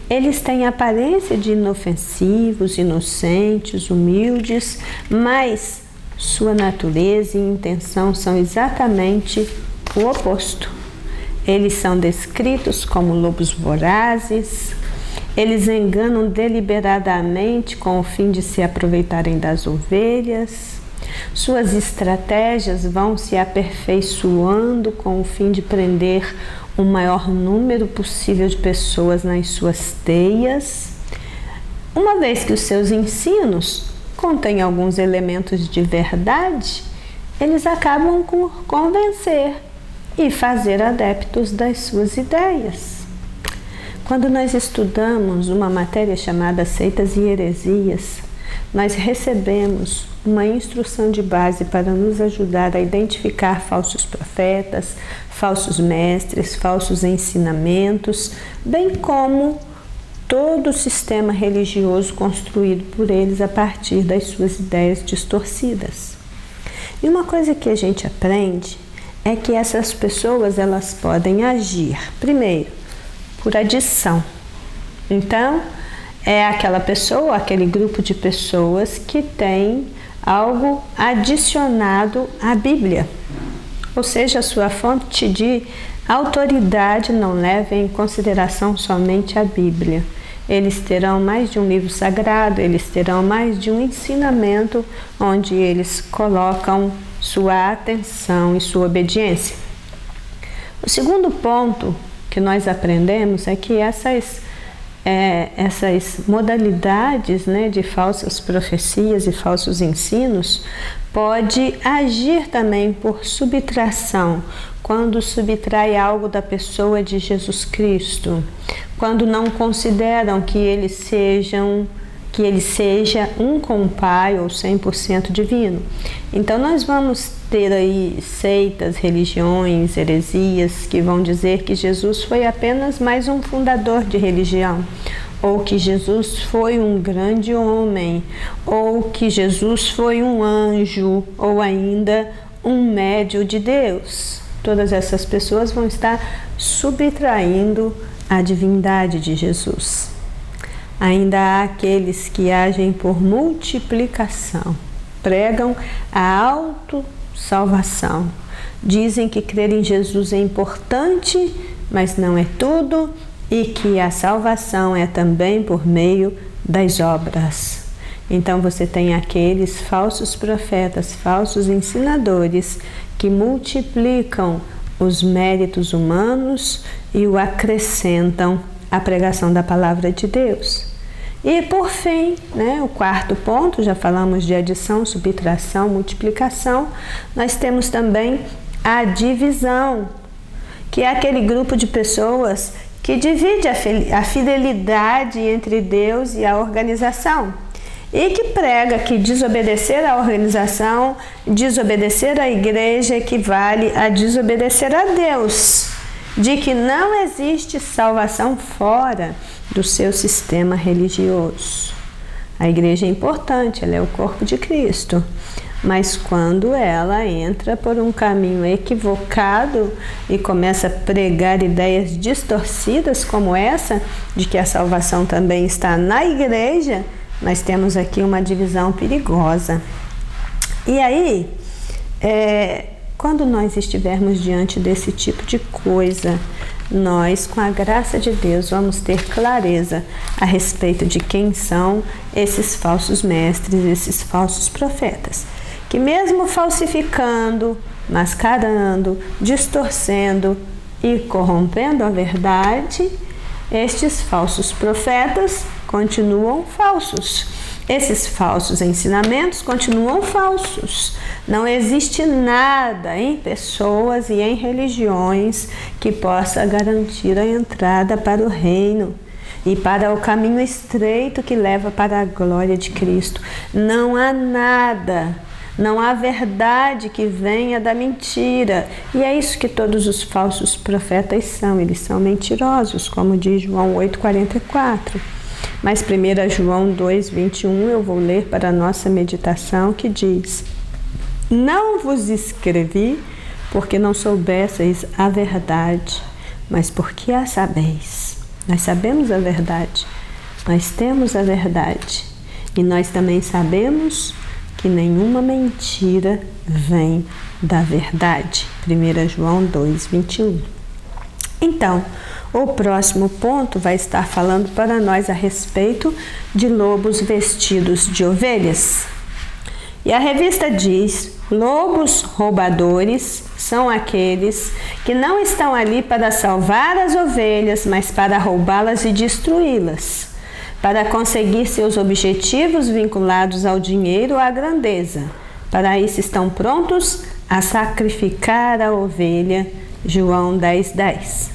Eles têm aparência de inofensivos, inocentes, humildes, mas sua natureza e intenção são exatamente o oposto. Eles são descritos como lobos vorazes. Eles enganam deliberadamente com o fim de se aproveitarem das ovelhas. Suas estratégias vão se aperfeiçoando com o fim de prender o maior número possível de pessoas nas suas teias. Uma vez que os seus ensinos contêm alguns elementos de verdade, eles acabam por convencer e fazer adeptos das suas ideias. Quando nós estudamos uma matéria chamada Seitas e Heresias, nós recebemos uma instrução de base para nos ajudar a identificar falsos profetas, falsos mestres, falsos ensinamentos, bem como todo o sistema religioso construído por eles a partir das suas ideias distorcidas. E uma coisa que a gente aprende é que essas pessoas elas podem agir, primeiro, por adição. Então, é aquela pessoa, aquele grupo de pessoas que tem algo adicionado à Bíblia. Ou seja, a sua fonte de autoridade não leva em consideração somente a Bíblia. Eles terão mais de um livro sagrado, eles terão mais de um ensinamento onde eles colocam sua atenção e sua obediência. O segundo ponto que nós aprendemos é que essas modalidades de falsas profecias e falsos ensinos pode agir também por subtração, quando subtrai algo da pessoa de Jesus Cristo, quando não consideram que que ele seja um com o Pai ou 100% divino. Então nós vamos ter aí seitas, religiões, heresias que vão dizer que Jesus foi apenas mais um fundador de religião, ou que Jesus foi um grande homem, ou que Jesus foi um anjo, ou ainda um médio de Deus. Todas essas pessoas vão estar subtraindo a divindade de Jesus. Ainda há aqueles que agem por multiplicação, pregam a autossalvação, dizem que crer em Jesus é importante, mas não é tudo, e que a salvação é também por meio das obras. Então você tem aqueles falsos profetas, falsos ensinadores que multiplicam os méritos humanos e o acrescentam à pregação da palavra de Deus. E por fim, o quarto ponto, já falamos de adição, subtração, multiplicação, nós temos também a divisão, que é aquele grupo de pessoas que divide a fidelidade entre Deus e a organização, e que prega que desobedecer à organização, desobedecer à igreja equivale a desobedecer a Deus, de que não existe salvação fora do seu sistema religioso. A igreja é importante, ela é o corpo de Cristo, mas quando ela entra por um caminho equivocado e começa a pregar ideias distorcidas como essa, de que a salvação também está na igreja, nós temos aqui uma divisão perigosa. E aí, quando nós estivermos diante desse tipo de coisa, nós, com a graça de Deus, vamos ter clareza a respeito de quem são esses falsos mestres, esses falsos profetas, que mesmo falsificando, mascarando, distorcendo e corrompendo a verdade, estes falsos profetas continuam falsos. Esses falsos ensinamentos continuam falsos. Não existe nada em pessoas e em religiões que possa garantir a entrada para o reino e para o caminho estreito que leva para a glória de Cristo. Não há nada, não há verdade que venha da mentira. E é isso que todos os falsos profetas são. Eles são mentirosos, como diz João 8,44. Mas 1 João 2,21 eu vou ler para a nossa meditação, que diz: não vos escrevi porque não soubesseis a verdade, mas porque a sabeis. Nós sabemos a verdade, nós temos a verdade, e nós também sabemos que nenhuma mentira vem da verdade. 1 João 2,21. Então, o próximo ponto vai estar falando para nós a respeito de lobos vestidos de ovelhas. E a revista diz: lobos roubadores são aqueles que não estão ali para salvar as ovelhas, mas para roubá-las e destruí-las, para conseguir seus objetivos vinculados ao dinheiro ou à grandeza. Para isso estão prontos a sacrificar a ovelha. João 10,10.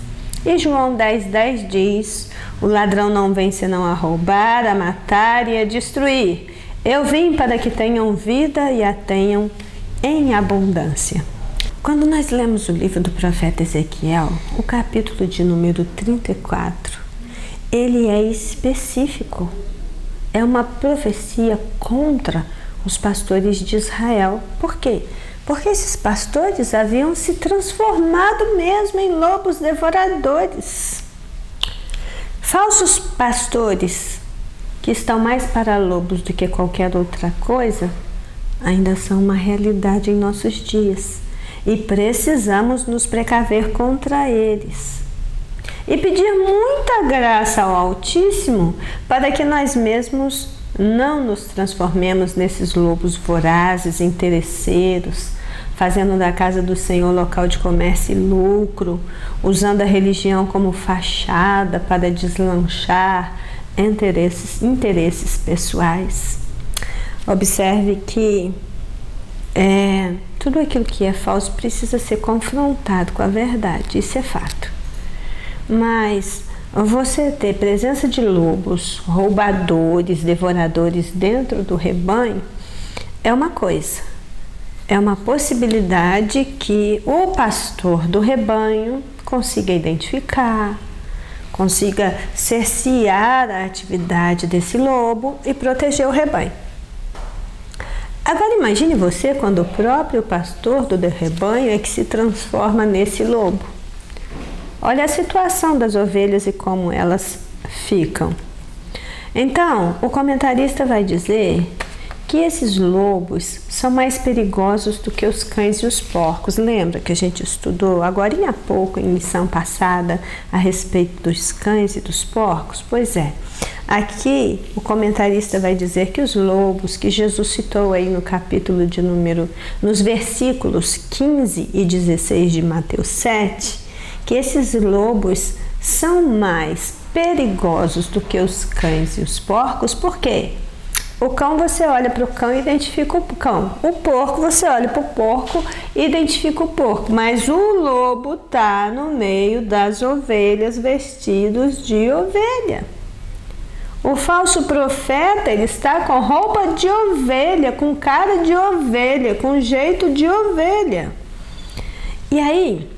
E João 10,10 diz: o ladrão não vem senão a roubar, a matar e a destruir. Eu vim para que tenham vida e a tenham em abundância. Quando nós lemos o livro do profeta Ezequiel, o capítulo de número 34, ele é específico. É uma profecia contra os pastores de Israel. Por quê? Porque esses pastores haviam se transformado mesmo em lobos devoradores. Falsos pastores, que estão mais para lobos do que qualquer outra coisa, ainda são uma realidade em nossos dias. E precisamos nos precaver contra eles. E pedir muita graça ao Altíssimo para que nós mesmos não nos transformemos nesses lobos vorazes, interesseiros, fazendo da casa do Senhor local de comércio e lucro, usando a religião como fachada para deslanchar interesses pessoais. Observe que tudo aquilo que é falso precisa ser confrontado com a verdade, isso é fato. Mas você ter presença de lobos, roubadores, devoradores dentro do rebanho é uma coisa. É uma possibilidade que o pastor do rebanho consiga identificar, consiga cercear a atividade desse lobo e proteger o rebanho. Agora imagine você quando o próprio pastor do rebanho é que se transforma nesse lobo. Olha a situação das ovelhas e como elas ficam. Então, o comentarista vai dizer que esses lobos são mais perigosos do que os cães e os porcos. Lembra que a gente estudou agora há pouco, em lição passada, a respeito dos cães e dos porcos? Pois é, aqui o comentarista vai dizer que os lobos que Jesus citou aí no capítulo de nos versículos 15 e 16 de Mateus 7, que esses lobos são mais perigosos do que os cães e os porcos. Por quê? O cão, você olha para o cão e identifica o cão. O porco, você olha para o porco e identifica o porco. Mas o lobo está no meio das ovelhas vestidos de ovelha. O falso profeta, ele está com roupa de ovelha, com cara de ovelha, com jeito de ovelha. E aí,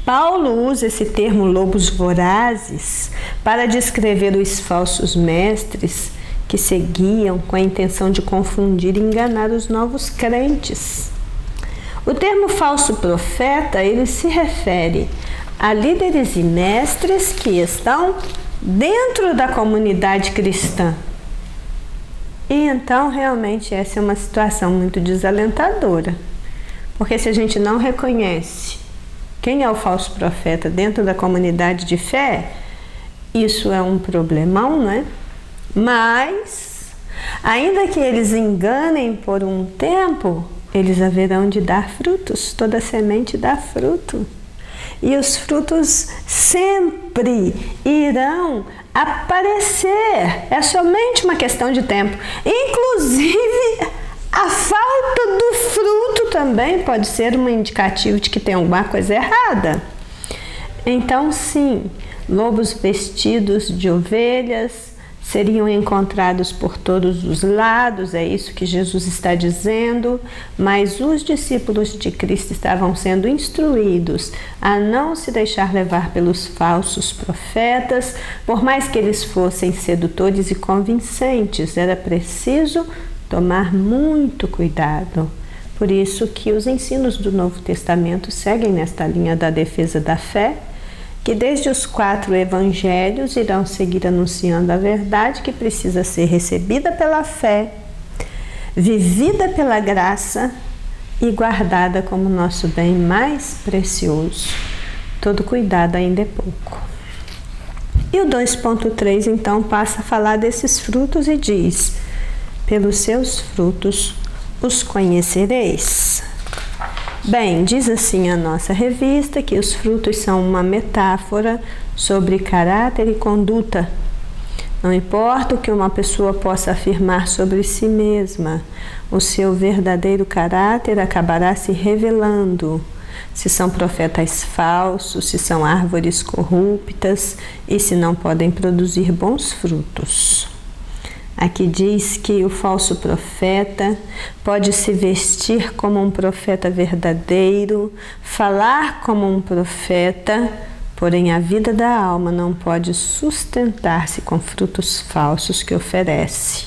Paulo usa esse termo lobos vorazes para descrever os falsos mestres que seguiam com a intenção de confundir e enganar os novos crentes. O termo falso profeta, ele se refere a líderes e mestres que estão dentro da comunidade cristã. E então, realmente, essa é uma situação muito desalentadora. Porque se a gente não reconhece quem é o falso profeta dentro da comunidade de fé, isso é um problemão, não é? Mas, ainda que eles enganem por um tempo, eles haverão de dar frutos. Toda semente dá fruto. E os frutos sempre irão aparecer. É somente uma questão de tempo. Inclusive, a falta do fruto também pode ser um indicativo de que tem alguma coisa errada. Então, sim, lobos vestidos de ovelhas seriam encontrados por todos os lados, é isso que Jesus está dizendo, mas os discípulos de Cristo estavam sendo instruídos a não se deixar levar pelos falsos profetas, por mais que eles fossem sedutores e convincentes, era preciso tomar muito cuidado. Por isso que os ensinos do Novo Testamento seguem nesta linha da defesa da fé, que desde os 4 evangelhos irão seguir anunciando a verdade que precisa ser recebida pela fé, vivida pela graça e guardada como nosso bem mais precioso. Todo cuidado ainda é pouco. E o 2.3 então passa a falar desses frutos e diz: pelos seus frutos os conhecereis. Bem, diz assim a nossa revista que os frutos são uma metáfora sobre caráter e conduta. Não importa o que uma pessoa possa afirmar sobre si mesma, o seu verdadeiro caráter acabará se revelando. Se são profetas falsos, se são árvores corruptas e se não podem produzir bons frutos. Aqui diz que o falso profeta pode se vestir como um profeta verdadeiro, falar como um profeta, porém a vida da alma não pode sustentar-se com frutos falsos que oferece.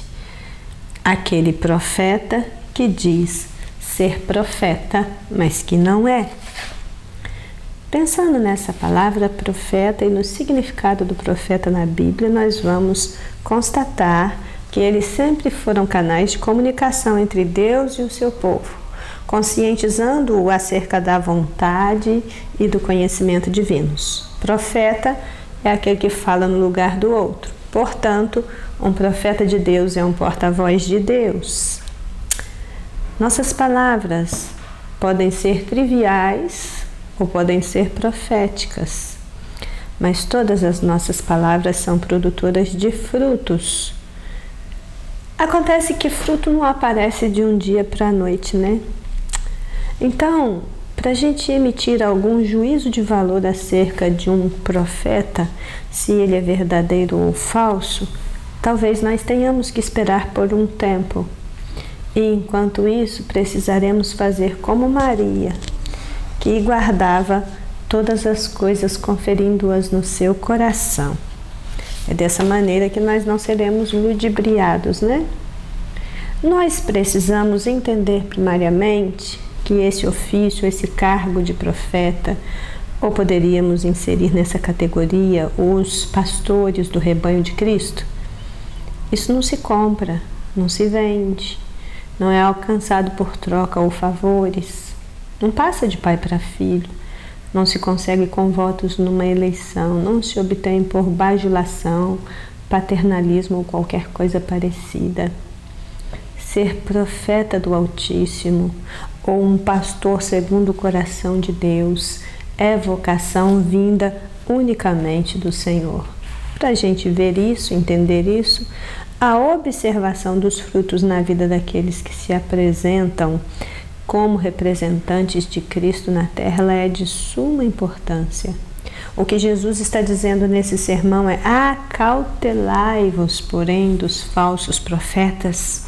Aquele profeta que diz ser profeta, mas que não é. Pensando nessa palavra profeta e no significado do profeta na Bíblia, nós vamos constatar que eles sempre foram canais de comunicação entre Deus e o seu povo, conscientizando-o acerca da vontade e do conhecimento divinos. Profeta é aquele que fala no lugar do outro. Portanto, um profeta de Deus é um porta-voz de Deus. Nossas palavras podem ser triviais ou podem ser proféticas, mas todas as nossas palavras são produtoras de frutos. Acontece que fruto não aparece de um dia para a noite, né? Então, para a gente emitir algum juízo de valor acerca de um profeta, se ele é verdadeiro ou falso, talvez nós tenhamos que esperar por um tempo. E enquanto isso, precisaremos fazer como Maria, que guardava todas as coisas, conferindo-as no seu coração. É dessa maneira que nós não seremos ludibriados, né? Nós precisamos entender primariamente que esse ofício, esse cargo de profeta, ou poderíamos inserir nessa categoria os pastores do rebanho de Cristo, isso não se compra, não se vende, não é alcançado por troca ou favores, não passa de pai para filho, não se consegue com votos numa eleição, não se obtém por bajulação, paternalismo ou qualquer coisa parecida. Ser profeta do Altíssimo ou um pastor segundo o coração de Deus é vocação vinda unicamente do Senhor. Para a gente ver isso, entender isso, a observação dos frutos na vida daqueles que se apresentam como representantes de Cristo na terra, ela é de suma importância. O que Jesus está dizendo nesse sermão é: acautelai-vos, porém, dos falsos profetas.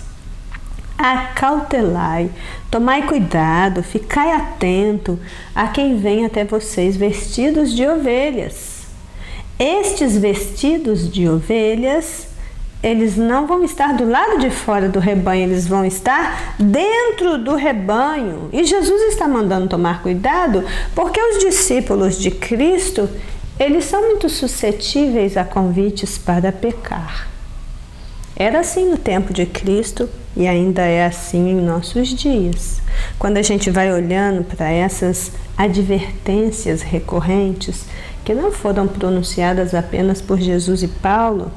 Acautelai, tomai cuidado, ficai atento a quem vem até vocês vestidos de ovelhas. Estes vestidos de ovelhas, eles não vão estar do lado de fora do rebanho, eles vão estar dentro do rebanho. E Jesus está mandando tomar cuidado, porque os discípulos de Cristo, eles são muito suscetíveis a convites para pecar. Era assim no tempo de Cristo e ainda é assim em nossos dias. Quando a gente vai olhando para essas advertências recorrentes, que não foram pronunciadas apenas por Jesus e Paulo,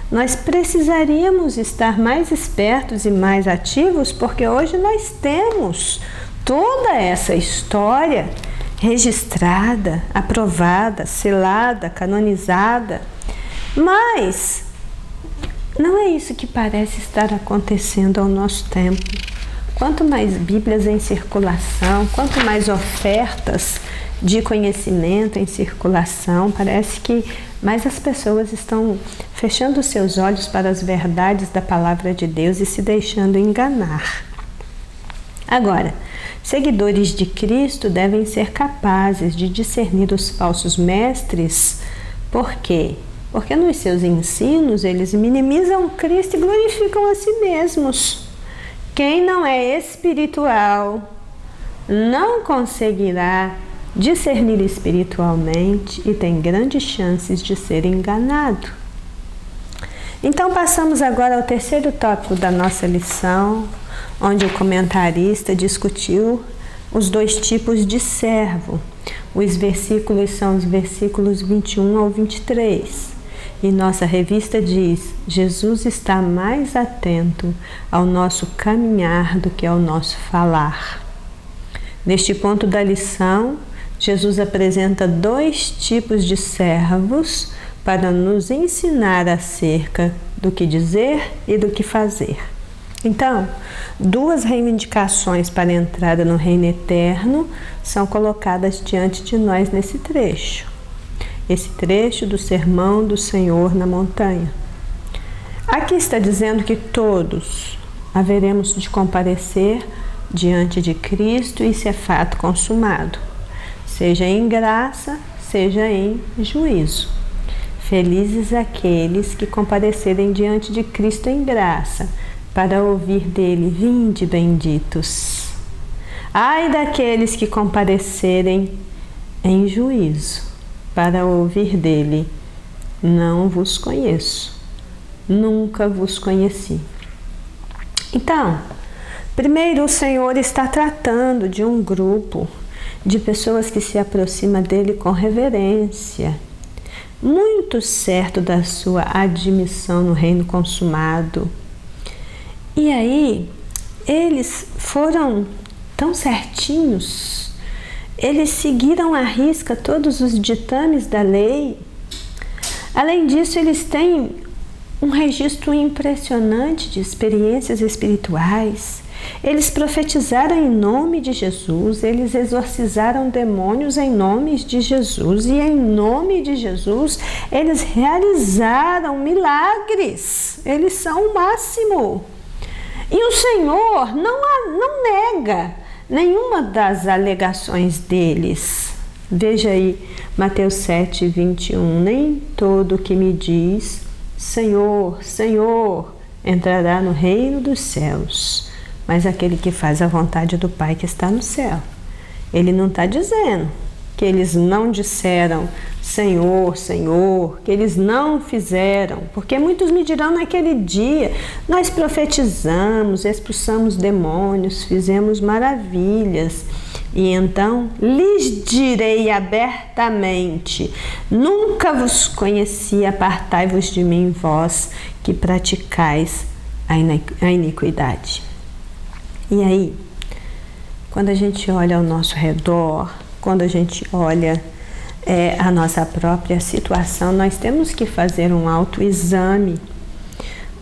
nós precisaríamos estar mais espertos e mais ativos, porque hoje nós temos toda essa história registrada, aprovada, selada, canonizada. Mas não é isso que parece estar acontecendo ao nosso tempo. Quanto mais Bíblias em circulação, quanto mais ofertas de conhecimento em circulação, parece que mais as pessoas estão fechando seus olhos para as verdades da palavra de Deus e se deixando enganar. Agora, seguidores de Cristo devem ser capazes de discernir os falsos mestres. Por quê? Porque nos seus ensinos eles minimizam Cristo e glorificam a si mesmos. Quem não é espiritual não conseguirá discernir espiritualmente e tem grandes chances de ser enganado. Então passamos agora ao terceiro tópico da nossa lição, onde o comentarista discutiu os dois tipos de servo. Os versículos são os versículos 21 ao 23. E nossa revista diz: Jesus está mais atento ao nosso caminhar do que ao nosso falar. Neste ponto da lição, Jesus apresenta dois tipos de servos para nos ensinar acerca do que dizer e do que fazer. Então, duas reivindicações para a entrada no reino eterno são colocadas diante de nós nesse trecho. Esse trecho do sermão do Senhor na montanha. Aqui está dizendo que todos haveremos de comparecer diante de Cristo, e isso é fato consumado, seja em graça, seja em juízo. Felizes aqueles que comparecerem diante de Cristo em graça, para ouvir dele: vinde benditos. Ai daqueles que comparecerem em juízo, para ouvir dele: não vos conheço, nunca vos conheci. Então, primeiro o Senhor está tratando de um grupo de pessoas que se aproxima dele com reverência, muito certo da sua admissão no reino consumado. E aí, eles foram tão certinhos, eles seguiram à risca todos os ditames da lei. Além disso, eles têm um registro impressionante de experiências espirituais. Eles profetizaram em nome de Jesus, eles exorcizaram demônios em nome de Jesus e em nome de Jesus eles realizaram milagres. Eles são o máximo. E o Senhor não nega nenhuma das alegações deles. Veja aí Mateus 7, 21. Nem todo que me diz Senhor, Senhor, entrará no reino dos céus, mas aquele que faz a vontade do Pai que está no céu. Ele não está dizendo que eles não disseram Senhor, Senhor, que eles não fizeram, porque muitos me dirão naquele dia, nós profetizamos, expulsamos demônios, fizemos maravilhas. E então lhes direi abertamente: nunca vos conheci, apartai-vos de mim, vós que praticais a iniquidade. E aí, quando a gente olha ao nosso redor, quando a gente olha a nossa própria situação, nós temos que fazer um autoexame,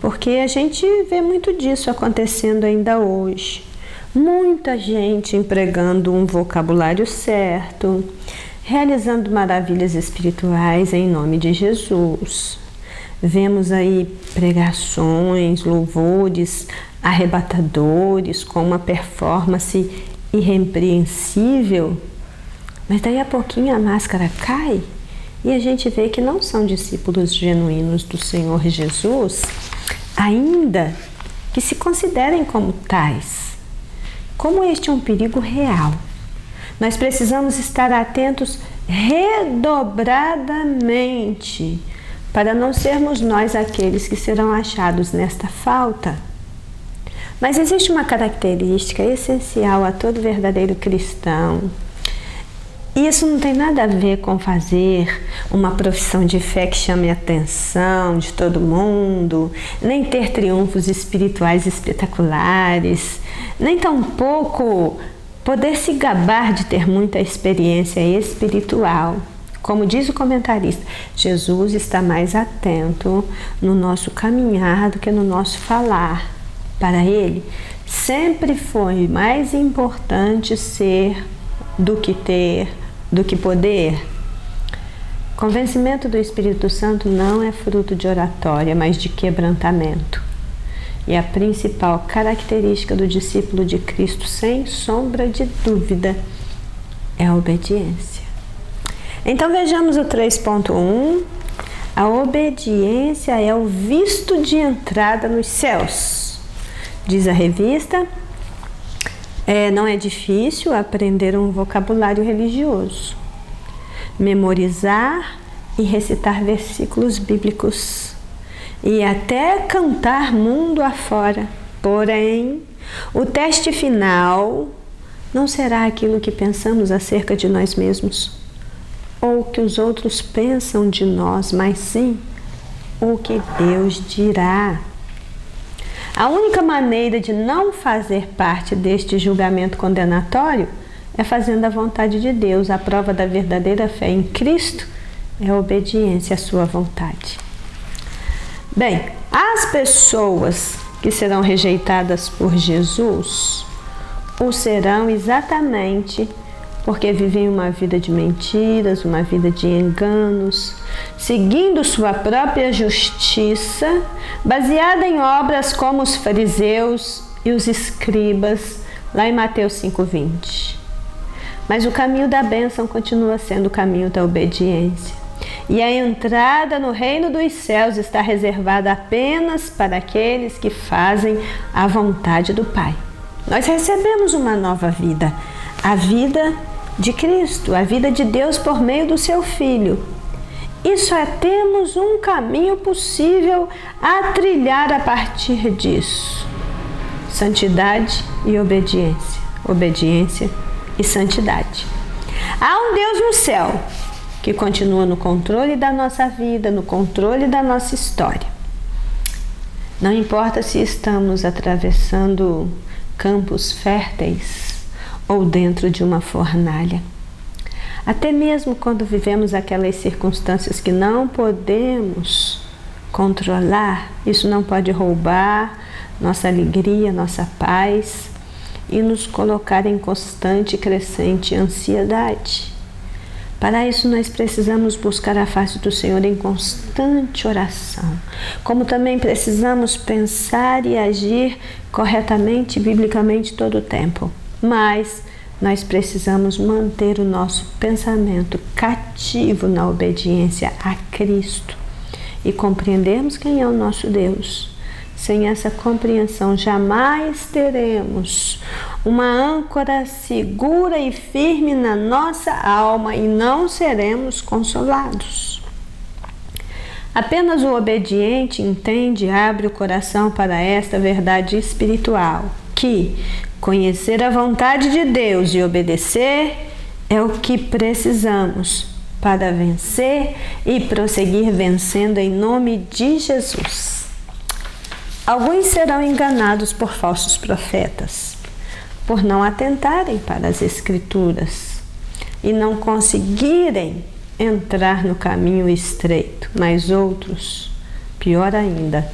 porque a gente vê muito disso acontecendo ainda hoje. Muita gente empregando um vocabulário certo, realizando maravilhas espirituais em nome de Jesus. Vemos aí pregações, louvores arrebatadores, com uma performance irrepreensível, mas daí a pouquinho a máscara cai e a gente vê que não são discípulos genuínos do Senhor Jesus, ainda que se considerem como tais. Como este é um perigo real, nós precisamos estar atentos redobradamente para não sermos nós aqueles que serão achados nesta falta. Mas existe uma característica essencial a todo verdadeiro cristão. Isso não tem nada a ver com fazer uma profissão de fé que chame a atenção de todo mundo, nem ter triunfos espirituais espetaculares, nem tampouco poder se gabar de ter muita experiência espiritual. Como diz o comentarista, Jesus está mais atento no nosso caminhar do que no nosso falar. Para ele, sempre foi mais importante ser do que ter, do que poder. Convencimento do Espírito Santo não é fruto de oratória, mas de quebrantamento. E a principal característica do discípulo de Cristo, sem sombra de dúvida, é a obediência. Então vejamos o 3.1. A obediência é o visto de entrada nos céus. Diz a revista, não é difícil aprender um vocabulário religioso, memorizar e recitar versículos bíblicos e até cantar mundo afora. Porém, o teste final não será aquilo que pensamos acerca de nós mesmos ou que os outros pensam de nós, mas sim o que Deus dirá. A única maneira de não fazer parte deste julgamento condenatório é fazendo a vontade de Deus. A prova da verdadeira fé em Cristo é a obediência à sua vontade. Bem, as pessoas que serão rejeitadas por Jesus o serão exatamente porque vivem uma vida de mentiras, uma vida de enganos, seguindo sua própria justiça, baseada em obras como os fariseus e os escribas, lá em Mateus 5:20. Mas o caminho da bênção continua sendo o caminho da obediência. E a entrada no reino dos céus está reservada apenas para aqueles que fazem a vontade do Pai. Nós recebemos uma nova vida, a vida de Cristo, a vida de Deus por meio do seu Filho. E só temos um caminho possível a trilhar a partir disso: santidade e obediência. Obediência e santidade. Há um Deus no céu que continua no controle da nossa vida, no controle da nossa história. Não importa se estamos atravessando campos férteis ou dentro de uma fornalha. Até mesmo quando vivemos aquelas circunstâncias que não podemos controlar, isso não pode roubar nossa alegria, nossa paz. e nos colocar em constante e crescente ansiedade. Para isso, nós precisamos buscar a face do Senhor em constante oração, como também precisamos pensar e agir corretamente e biblicamente todo o tempo. Mas nós precisamos manter o nosso pensamento cativo na obediência a Cristo e compreendermos quem é o nosso Deus. Sem essa compreensão, jamais teremos uma âncora segura e firme na nossa alma e não seremos consolados. Apenas o obediente entende e abre o coração para esta verdade espiritual, que conhecer a vontade de Deus e obedecer é o que precisamos para vencer e prosseguir vencendo em nome de Jesus. Alguns serão enganados por falsos profetas, por não atentarem para as Escrituras e não conseguirem entrar no caminho estreito, mas outros, pior ainda,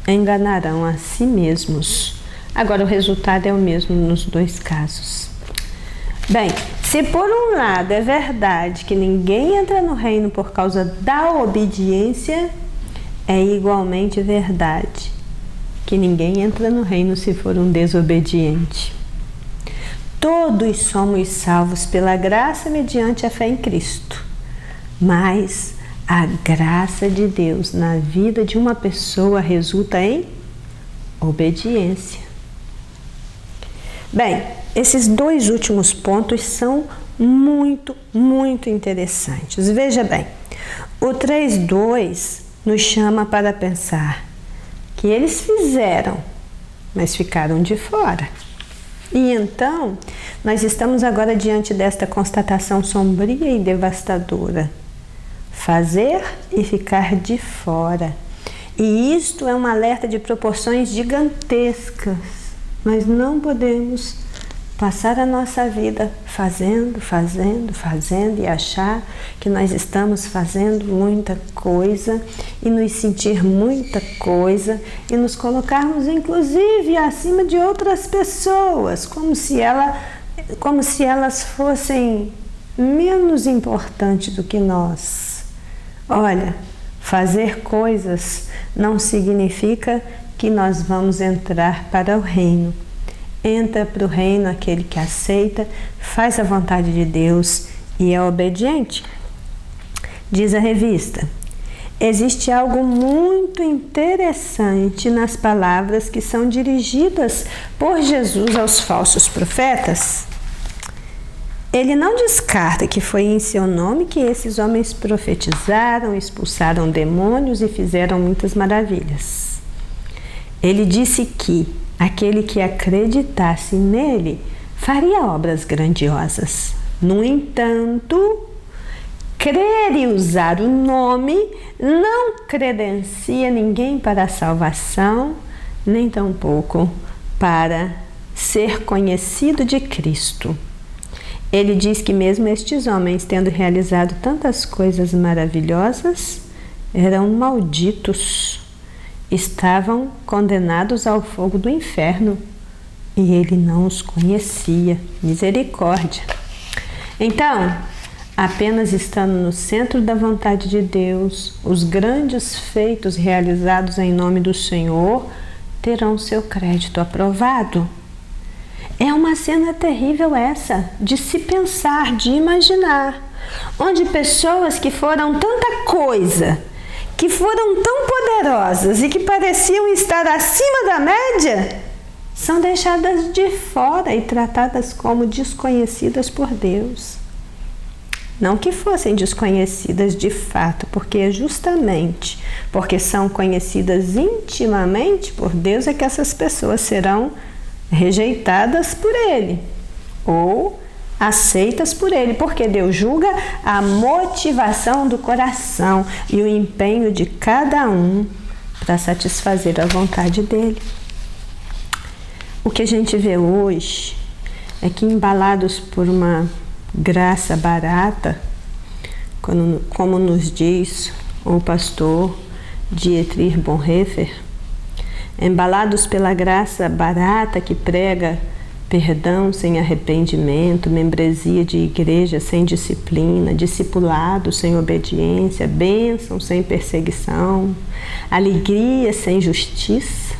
enganarão a si mesmos. Agora, o resultado é o mesmo nos dois casos. Bem, se por um lado é verdade que ninguém entra no reino por causa da obediência, é igualmente verdade que ninguém entra no reino se for um desobediente. Todos somos salvos pela graça mediante a fé em Cristo, mas a graça de Deus na vida de uma pessoa resulta em obediência. Bem, esses dois últimos pontos são muito interessantes. Veja bem, o 3:2 nos chama para pensar que eles fizeram, mas ficaram de fora. E então, nós estamos agora diante desta constatação sombria e devastadora: fazer e ficar de fora. E isto é um alerta de proporções gigantescas. Nós não podemos passar a nossa vida fazendo e achar que nós estamos fazendo muita coisa e nos sentir muita coisa e nos colocarmos inclusive acima de outras pessoas, como se elas fossem menos importantes do que nós. Olha, fazer coisas não significa que nós vamos entrar para o reino. Entra para o reino aquele que aceita, faz a vontade de Deus e é obediente. Diz a revista: existe algo muito interessante nas palavras que são dirigidas por Jesus aos falsos profetas. Ele não descarta que foi em seu nome que esses homens profetizaram, expulsaram demônios e fizeram muitas maravilhas. Ele disse que aquele que acreditasse nele faria obras grandiosas. No entanto, crer e usar o nome não credencia ninguém para a salvação, nem tampouco para ser conhecido de Cristo. Ele diz que mesmo estes homens, tendo realizado tantas coisas maravilhosas, eram malditos. Estavam condenados ao fogo do inferno e ele não os conhecia. Misericórdia! Então, apenas estando no centro da vontade de Deus, os grandes feitos realizados em nome do Senhor terão seu crédito aprovado. É uma cena terrível essa, de se pensar, de imaginar, onde pessoas que foram tanta coisa, que foram tão poderosas e que pareciam estar acima da média, são deixadas de fora e tratadas como desconhecidas por Deus. Não que fossem desconhecidas de fato, porque justamente porque são conhecidas intimamente por Deus é que essas pessoas serão rejeitadas por Ele ou aceitas por Ele, porque Deus julga a motivação do coração e o empenho de cada um para satisfazer a vontade dEle. O que a gente vê hoje é que, embalados por uma graça barata, como nos diz o pastor Dietrich Bonhoeffer, embalados pela graça barata que prega perdão sem arrependimento, membresia de igreja sem disciplina, discipulado sem obediência, bênção sem perseguição, alegria sem justiça.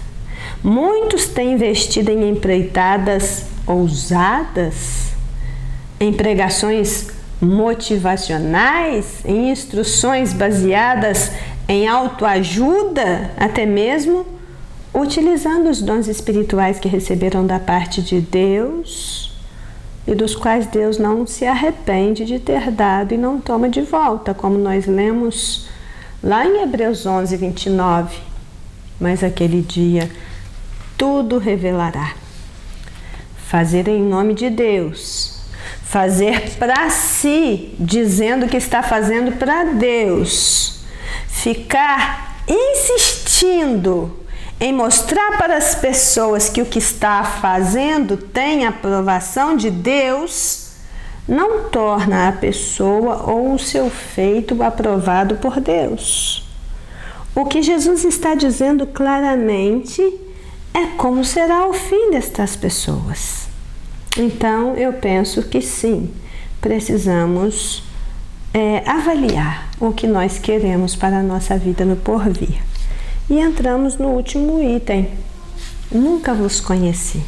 Muitos têm investido em empreitadas ousadas, em pregações motivacionais, em instruções baseadas em autoajuda, até mesmo utilizando os dons espirituais que receberam da parte de Deus e dos quais Deus não se arrepende de ter dado e não toma de volta, como nós lemos lá em Hebreus 11, 29. Mas aquele dia tudo revelará. Fazer em nome de Deus, fazer para si, dizendo que está fazendo para Deus, ficar insistindo em mostrar para as pessoas que o que está fazendo tem aprovação de Deus, não torna a pessoa ou o seu feito aprovado por Deus. O que Jesus está dizendo claramente é como será o fim destas pessoas. Então, eu penso que sim, precisamos avaliar o que nós queremos para a nossa vida no porvir. E entramos no último item. Nunca vos conheci.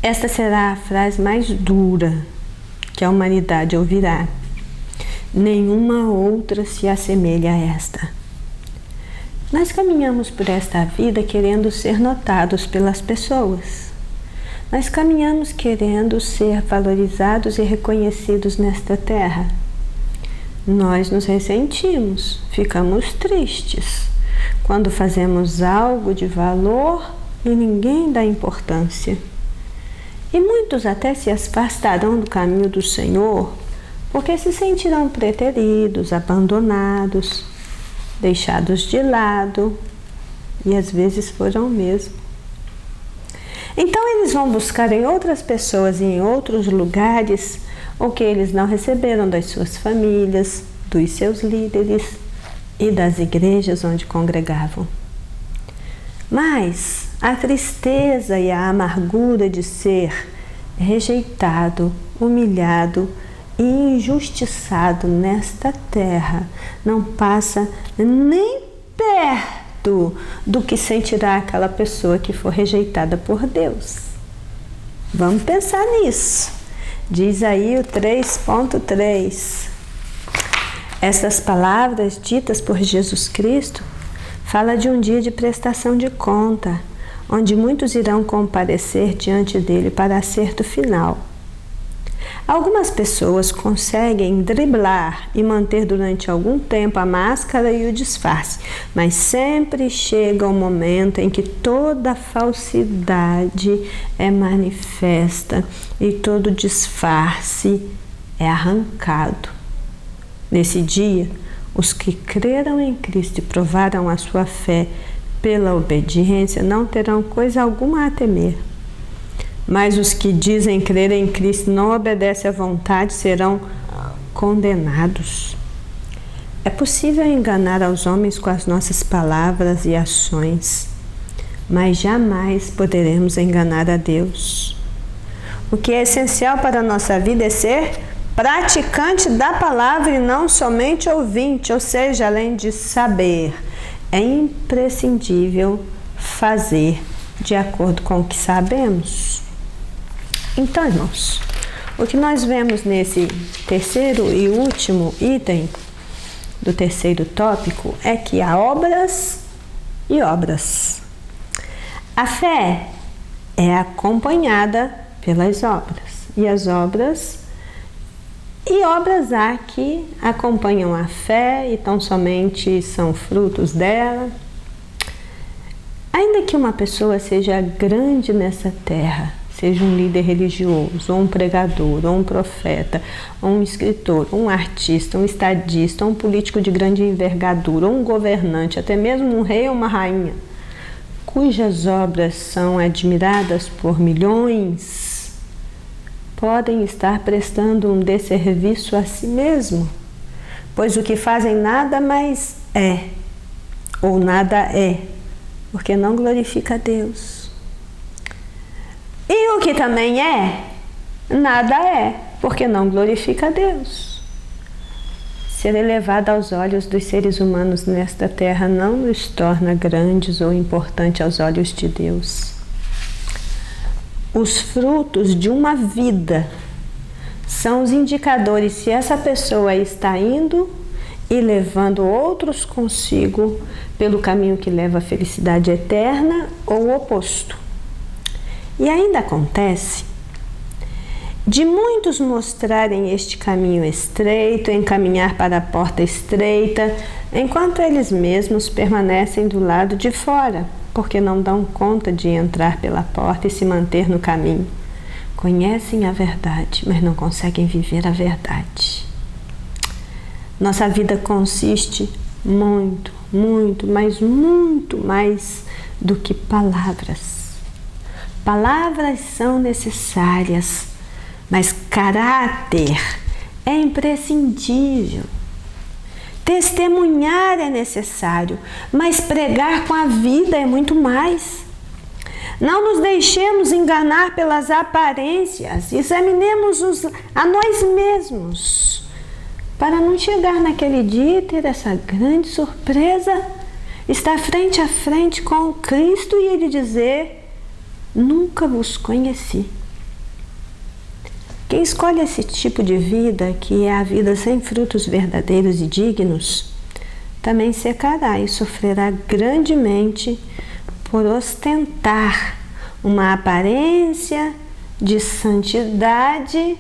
Esta será a frase mais dura que a humanidade ouvirá. Nenhuma outra se assemelha a esta. Nós caminhamos por esta vida querendo ser notados pelas pessoas. Nós caminhamos querendo ser valorizados e reconhecidos nesta terra. Nós nos ressentimos, ficamos tristes quando fazemos algo de valor e ninguém dá importância. E muitos até se afastarão do caminho do Senhor porque se sentirão preteridos, abandonados, deixados de lado, e às vezes foram mesmo. Então eles vão buscar em outras pessoas e em outros lugares o que eles não receberam das suas famílias, dos seus líderes e das igrejas onde congregavam. Mas a tristeza e a amargura de ser rejeitado, humilhado e injustiçado nesta terra não passa nem perto do que sentirá aquela pessoa que for rejeitada por Deus. Vamos pensar nisso. Diz aí o 3.3. Essas palavras ditas por Jesus Cristo falam de um dia de prestação de conta, onde muitos irão comparecer diante dele para acerto final. Algumas pessoas conseguem driblar e manter durante algum tempo a máscara e o disfarce, mas sempre chega um momento em que toda a falsidade é manifesta e todo disfarce é arrancado. Nesse dia, os que creram em Cristo e provaram a sua fé pela obediência não terão coisa alguma a temer. Mas os que dizem crer em Cristo e não obedecem à vontade serão condenados. É possível enganar aos homens com as nossas palavras e ações, mas jamais poderemos enganar a Deus. O que é essencial para a nossa vida é ser praticante da palavra e não somente ouvinte, ou seja, além de saber, é imprescindível fazer de acordo com o que sabemos. Então, irmãos, o que nós vemos nesse terceiro e último item do terceiro tópico é que há obras e obras. A fé é acompanhada pelas obras, e as obras há que acompanham a fé e tão somente são frutos dela. Ainda que uma pessoa seja grande nessa terra, seja um líder religioso, ou um pregador, ou um profeta, ou um escritor, um artista, um estadista, um político de grande envergadura, ou um governante, até mesmo um rei ou uma rainha, cujas obras são admiradas por milhões, podem estar prestando um desserviço a si mesmo, pois o que fazem nada mais é, ou nada é, porque não glorifica a Deus. E que também é, nada é, porque não glorifica a Deus. Ser elevado aos olhos dos seres humanos nesta terra não nos torna grandes ou importantes aos olhos de Deus. Os frutos de uma vida são os indicadores se essa pessoa está indo e levando outros consigo pelo caminho que leva à felicidade eterna ou o oposto. E ainda acontece de muitos mostrarem este caminho estreito, encaminhar para a porta estreita, enquanto eles mesmos permanecem do lado de fora, porque não dão conta de entrar pela porta e se manter no caminho. Conhecem a verdade, mas não conseguem viver a verdade. Nossa vida consiste muito, mas muito mais do que palavras. Palavras são necessárias, mas caráter é imprescindível. Testemunhar é necessário, mas pregar com a vida é muito mais. Não nos deixemos enganar pelas aparências, examinemos-nos a nós mesmos, para não chegar naquele dia e ter essa grande surpresa, estar frente a frente com Cristo e Ele dizer: nunca vos conheci. Quem escolhe esse tipo de vida, que é a vida sem frutos verdadeiros e dignos, também secará e sofrerá grandemente por ostentar uma aparência de santidade,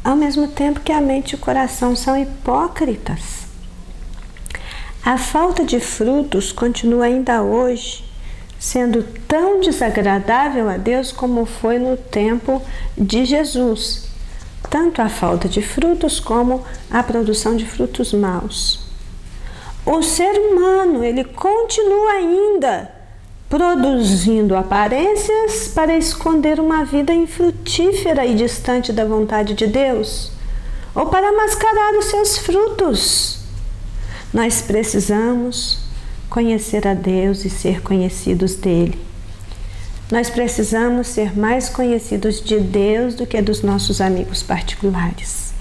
ao mesmo tempo que a mente e o coração são hipócritas. A falta de frutos continua ainda hoje sendo tão desagradável a Deus como foi no tempo de Jesus. Tanto a falta de frutos como a produção de frutos maus. O ser humano, ele continua ainda produzindo aparências para esconder uma vida infrutífera e distante da vontade de Deus, ou para mascarar os seus frutos. Nós precisamos conhecer a Deus e ser conhecidos dele. Nós precisamos ser mais conhecidos de Deus do que dos nossos amigos particulares,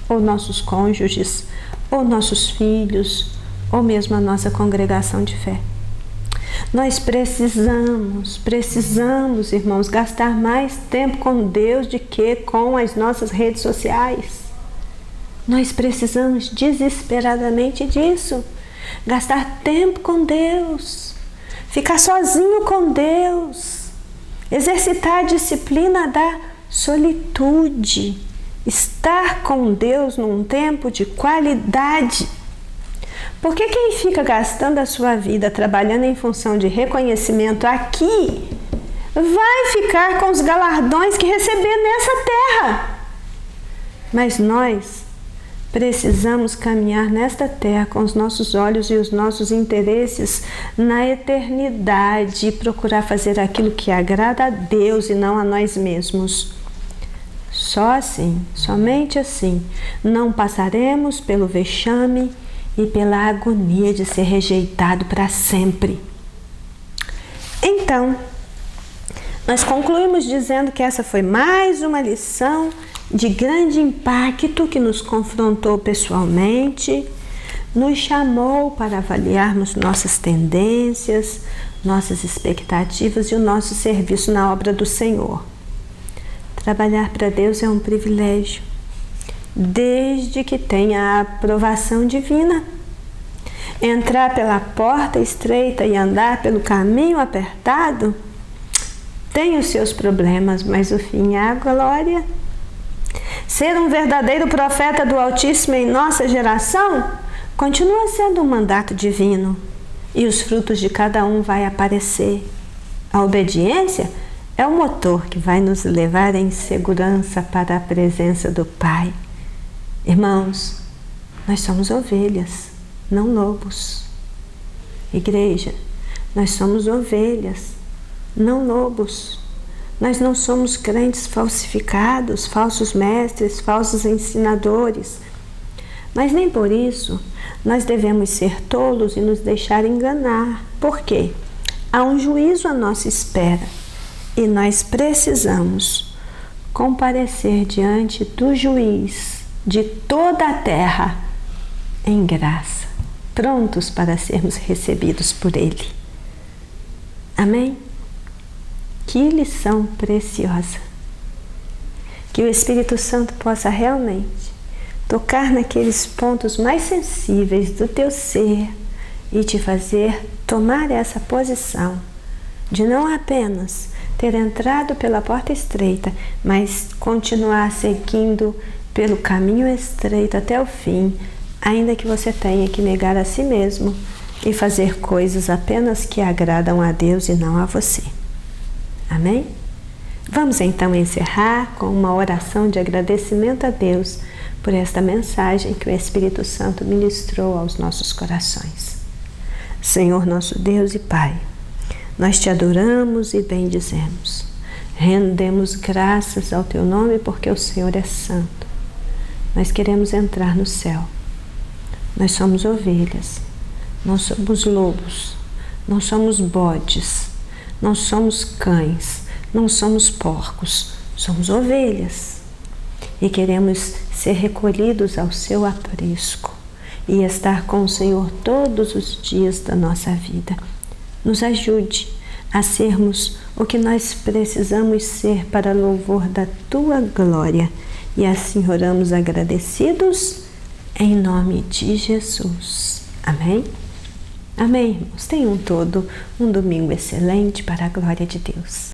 ou nossos cônjuges, ou nossos filhos, ou mesmo a nossa congregação de fé. Nós precisamos, irmãos, gastar mais tempo com Deus do que com as nossas redes sociais. Nós precisamos desesperadamente disso. Gastar tempo com Deus, ficar sozinho com Deus, exercitar a disciplina da solitude, estar com Deus num tempo de qualidade. Porque quem fica gastando a sua vida trabalhando em função de reconhecimento aqui, vai ficar com os galardões que receber nessa terra. Mas nós precisamos caminhar nesta terra com os nossos olhos e os nossos interesses na eternidade e procurar fazer aquilo que agrada a Deus e não a nós mesmos. Só assim, somente assim, não passaremos pelo vexame e pela agonia de ser rejeitado para sempre. Então, nós concluímos dizendo que essa foi mais uma lição de grande impacto que nos confrontou pessoalmente, nos chamou para avaliarmos nossas tendências, nossas expectativas e o nosso serviço na obra do Senhor. Trabalhar para Deus é um privilégio, desde que tenha a aprovação divina. Entrar pela porta estreita e andar pelo caminho apertado tem os seus problemas, mas o fim é a glória. Ser um verdadeiro profeta do Altíssimo em nossa geração continua sendo um mandato divino e os frutos de cada um vai aparecer. A obediência é o motor que vai nos levar em segurança para a presença do Pai. Irmãos, nós somos ovelhas, não lobos. Igreja, nós somos ovelhas, não lobos. Nós não somos crentes falsificados, falsos mestres, falsos ensinadores. Mas nem por isso nós devemos ser tolos e nos deixar enganar. Por quê? Há um juízo à nossa espera. E nós precisamos comparecer diante do juiz de toda a terra em graça, prontos para sermos recebidos por Ele. Amém? Que lição preciosa! Que o Espírito Santo possa realmente tocar naqueles pontos mais sensíveis do teu ser e te fazer tomar essa posição de não apenas ter entrado pela porta estreita, mas continuar seguindo pelo caminho estreito até o fim, ainda que você tenha que negar a si mesmo e fazer coisas apenas que agradam a Deus e não a você. Amém? Vamos então encerrar com uma oração de agradecimento a Deus por esta mensagem que o Espírito Santo ministrou aos nossos corações. Senhor nosso Deus e Pai, nós te adoramos e bendizemos. Rendemos graças ao teu nome porque o Senhor é santo. Nós queremos entrar no céu. Nós somos ovelhas, não somos lobos, não somos bodes, não somos cães, não somos porcos, somos ovelhas. E queremos ser recolhidos ao seu aprisco e estar com o Senhor todos os dias da nossa vida. Nos ajude a sermos o que nós precisamos ser para louvor da tua glória. E assim oramos agradecidos em nome de Jesus. Amém? Amém, irmãos. Tenham um domingo excelente para a glória de Deus.